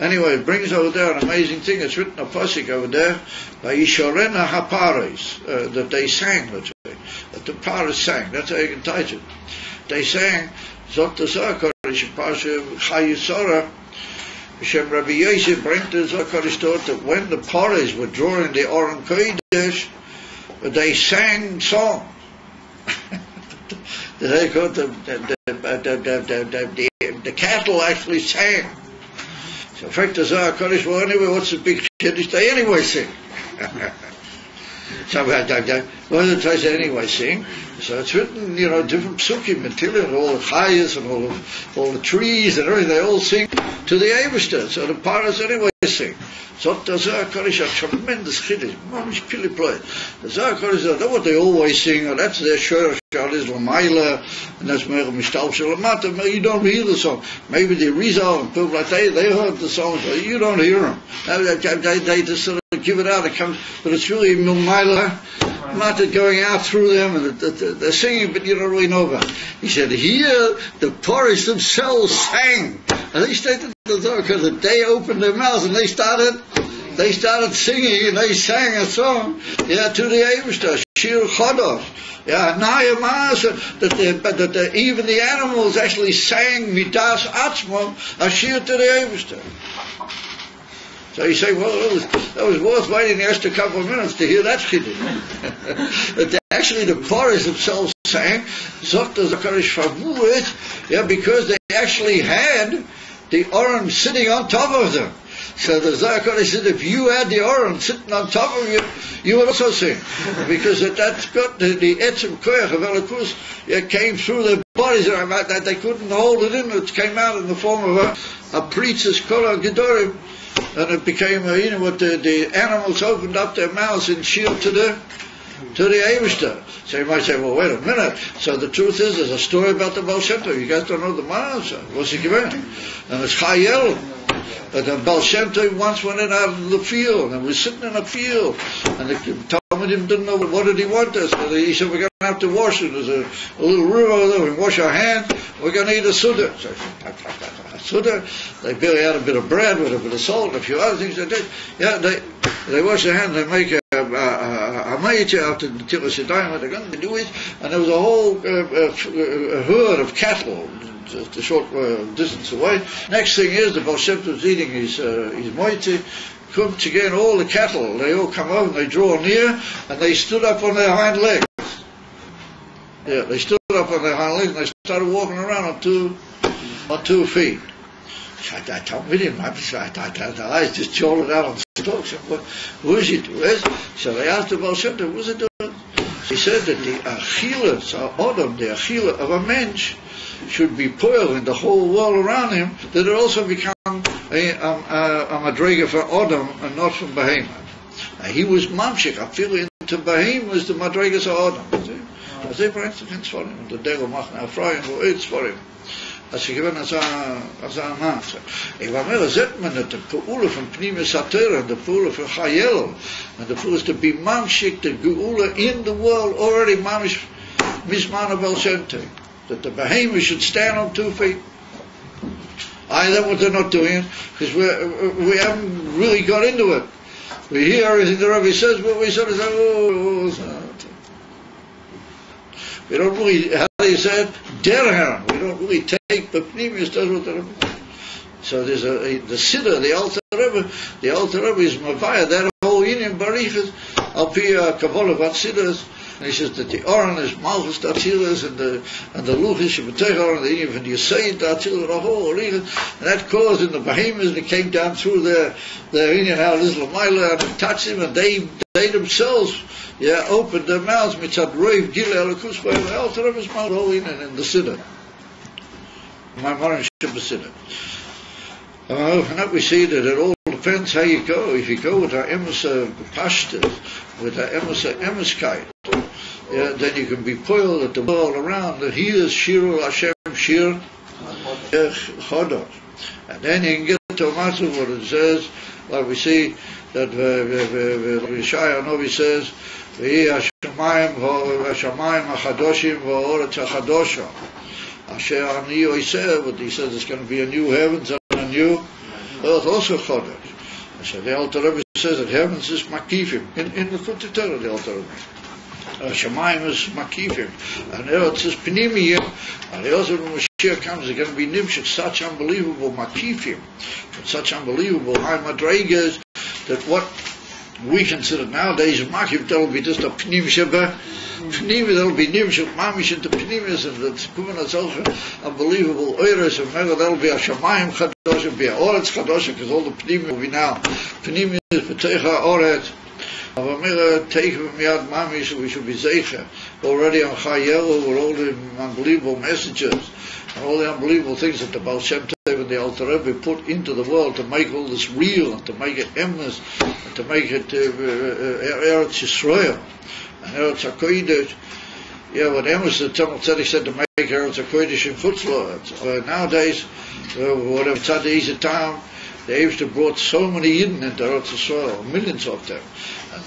Anyway, it brings over there an amazing thing. It's written a pasuk over there by Yishorena HaParis, that they sang, let's say, that the Paris sang. That's how you can title it. They sang, Zot the Zohar Kodesh, Pasha Chayusora, Hashem Rabbi Yosef, bring the Zohar Kodesh taught that when the Paris were drawing the Oran Kodesh, they sang songs. They called the cattle actually sang. So in fact the Zohar Kodesh, well anyway, what's the big Kiddush? They anyway sing. So what did they say anyway sing? So it's written, you know, different psukim and Tehillim, all the chayas and all the trees and everything, they all sing to the Eibishter. So the paras anyway sing. So the Zohar Kodesh, a tremendous chiddush, mamish pili play. The Zohar Kodesh, that's what they always sing, or that's their shor is Lamaila, and that's Meir Mishtal Shalamata. You don't hear the song. Maybe the Rizal and people like they heard the songs, but you don't hear them. They just sort of give it out. It comes, but it's really Milmaila, Mata going out through them, and they're singing, but you don't really know about it. He said, here the Porish themselves sang. And they stated the Zohar because they opened their mouths and they started singing, and they sang a song, to the Eibishter. Shir Chodos. Yeah, that even the animals actually sang Midas Atzmon, a Shir to the Eibishter. So you say, well, that was worth waiting the extra couple of minutes to hear that chiddush. But actually the Porus themselves sang, Zokta Zakarish Favuit, yeah, because they actually had the Oren sitting on top of them. So the Zakarish said, if you had the Oren sitting on top of you, you would also sing. Because that's got the Etzem Koyach of Elikus, it came through their bodies, that they couldn't hold it in, it came out in the form of a preacher's Kola Gedorim. And it became, what the animals opened up their mouths in shield to the Eivishter. So you might say, well, wait a minute. So the truth is, there's a story about the Baal Shem Tov. You guys don't know the Ma'aser. What's he given? And it's Chayel. But the Baal Shem Tov once went in out of the field, and was sitting in a field, and the Talmudim didn't know what did he want us. So he said, we're going to have to wash it. There's a little river over there. We wash our hands. We're going to eat a suda. So suda. They barely had a bit of bread with a bit of salt and a few other things they did. Yeah, they wash their hands. They make a ma'itah after the Tilas Yadayim, what they're going to do it. And there was a whole herd of cattle just a short distance away. Next thing is the Baal Shem Tov was eating his moiti. Come again, all the cattle, they all come over and they draw near, and they stood up on their hind legs. Yeah, they stood up on their hind legs and they started walking around on two feet. I told him, the eyes just jolted out on stalks. Who is he doing? So they asked the Baal Shem Tov, what is he doing? He said that the achila, the achila of a mensch, should be poiled in the whole world around him, that it also become a madrega for Adam and not from Behemoth. He was mamshik, I feel into Behemoth was the madregas of Adam. As they bring to him for him, the devil machen afraid for it's for him. As he given as a master. Ich war mir sagt man that the Geula from Pnimis Satira, the Geula from Chayel, and the Geula is to be mamshik, the Geula in the world already mamish mismana Baal Shem Tov. That the Behemoth should stand on 2 feet. That's what they're not doing, because we haven't really got into it. We hear everything the Rebbe says, but we sort of say, we don't really, how do you say it? Derhan. We don't really take the Pneumius, does what the Rebbe. So there's the Siddur, the Alter Rebbe is Mavaya, that whole Union Barichas, Alpi Kabbalah, what Siddurs. And he says that the Oren is Malchus Datzilas and the Luchis Shabbatech and the Union from the Yisayid Datzilas, the whole region. And that caused in the Behemoths, and it came down through their Union Al Islam Maila and touched him, and they themselves opened their mouths, Mitzad Reiv Gila Alakus by the Alter of his mouth, the whole Union in the Siddur. My Maran Shabbat Siddur. And that we see that it all depends how you go. If you go with our Emes Pashtas, with our Emes Kite, then you can be poiled at the world around. And he is Shirul Hashem Shir Chodos. And then you can get to a matter what it says, like we see that Yeshaya Novi says, V'hi Hashemayim HaChadoshim V'oretz HaChadosha. Asher Ani Yosef, but he says there's going to be a new heavens and a new earth, also Chodesh. So the Alter Rebbe says that heavens is Makifim. In the Kutei Torah, the Alter Rebbe. Shemayim is Makifim. And earth is Pnimiyim. And also when Mashiach comes, there's going to be Nimshik, such unbelievable Makifim, such unbelievable high madregas, that what we consider nowadays Makif, that'll be just a Pnim Sheba. Pnimi, that'll be Nimshik, Mamish into Pnimis, and that's Kuman also unbelievable Oiris, and maybe that'll be a Shemayim Chadosh, and be a Oretz Chadosh, because all the Pnimi will be now. Pnimi is Petecha Oretz. Avamira take him Yad Mamish, we should be Zeicha. Already on Chayel, with all the unbelievable messages, and all the unbelievable things that the Baal Shem Tov and the Alter Rebbe put into the world to make all this real, and to make it emnes, and to make it Eretz Yisrael. And Eretz HaKodesh, what Amos the Tzemach Tzedek said to make Eretz HaKodesh in Chutzlor. Nowadays, whatever Tzaddik is a town, the Eibishter brought so many Yidden into Eretz Yisrael, millions of them. And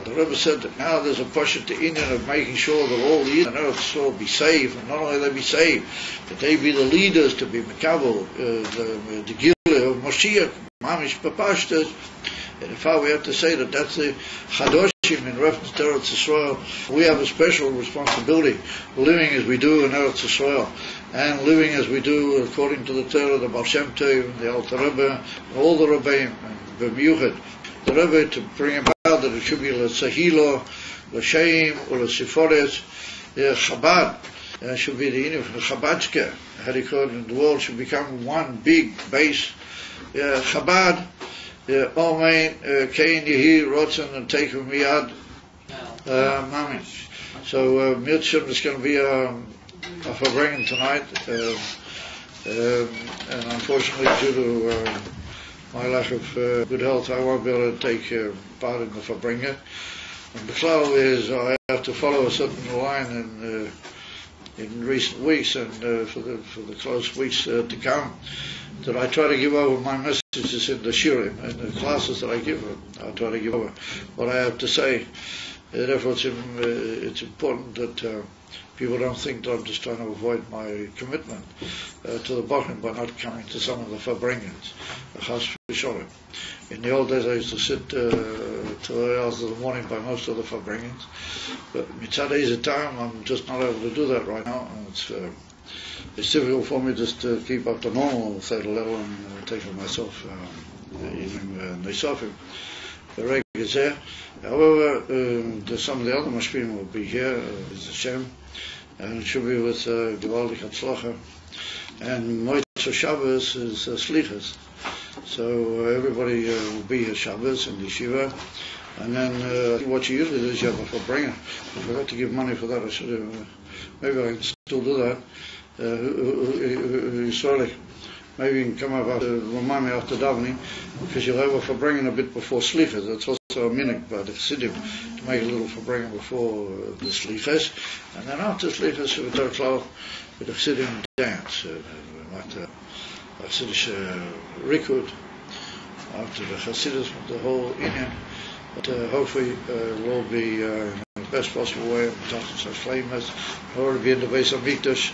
the Rebbe said that now there's a push at the Indian of making sure that all the Yidden in Eretz Yisrael be saved, and not only they be saved, but they be the leaders to be Mekabel, the Gila of Moshiach, Mamish Papashtas, in fact, we have to say that that's the Chadoshim in reference to Eretz Yisrael. We have a special responsibility, living as we do in Eretz Yisrael, and living as we do according to the Torah, the Baal Shem Tov, the Alter Rebbe, all the Rebbeim, and B'miyuchet, the Rebbe, to bring about that it should be l'Sahilo, l'Sheim, or l'Sifores, Chabad. Should be the union of the Chabadske, how do you call it, in the world should become one big base. Chabad, Omein, Kain Yehi, Rotzen, and take him Miyad, Mamish. So, Mitzvah is going to be a Farbrengen tonight, and unfortunately, due to my lack of good health, I won't be able to take part in the Farbrengen. And the cloud is I have to follow a certain line in recent weeks, and for the close weeks to come, that I try to give over my messages in the shiurim and the classes that I give. I try to give over what I have to say. Therefore, it's important that people don't think that I'm just trying to avoid my commitment to the Bochum by not coming to some of the Farbrengens. In the old days, I used to sit till the hours of the morning by most of the Farbrengens, but mitzad a time, I'm just not able to do that right now. And it's difficult for me just to keep up the normal Seder level and take for myself evening Nesafim. The reg is there. However, some of the other mashpim will be here, with Hashem, and it should be with Gewaldik Hatzlacha. And Moitz Shabbos is Slichas. So everybody will be here Shabbos in the Yeshiva. And then what you usually do is you have a Farbrengen. I forgot to give money for that. I should have. Maybe I can still do that. Sorry. Maybe you can come up after, remind me after davening, because you'll have a Farbrengen a bit before Slichas. That's also a minute by the Chassidim to make a little Farbrengen before the Slichas, and then after Slichas with the Chassidim dance, like the Chassidish Rikud, after the Chassidus, the whole Indian. But hopefully it will be in the best possible way. Such famous, or be in the base of Mikdash.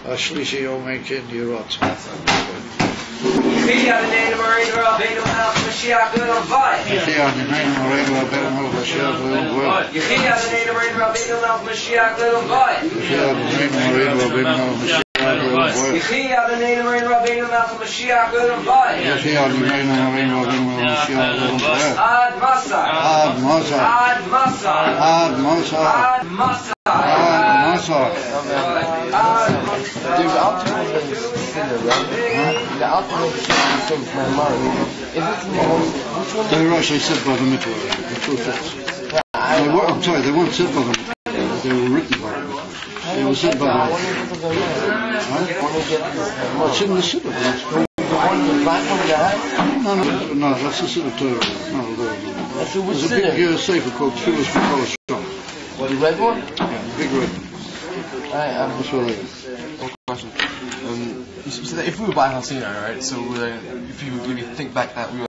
Ashlishi Omen Kin Yerot. There's ultimately the ultimate things my mind. Is this the most, which one? They were actually said by the middle, the two texts. I'm sorry, they weren't said by the middle, they were written by the middle. They were said by the middle. It's in the Siddur. No, that's the Siddur Torah. No. There's a big sefer called Tfilas B'Kol Shom. The red one? Yeah, the big red one. That's what it is. One question. You said that if we were by Hasina, right? So if you think back that we were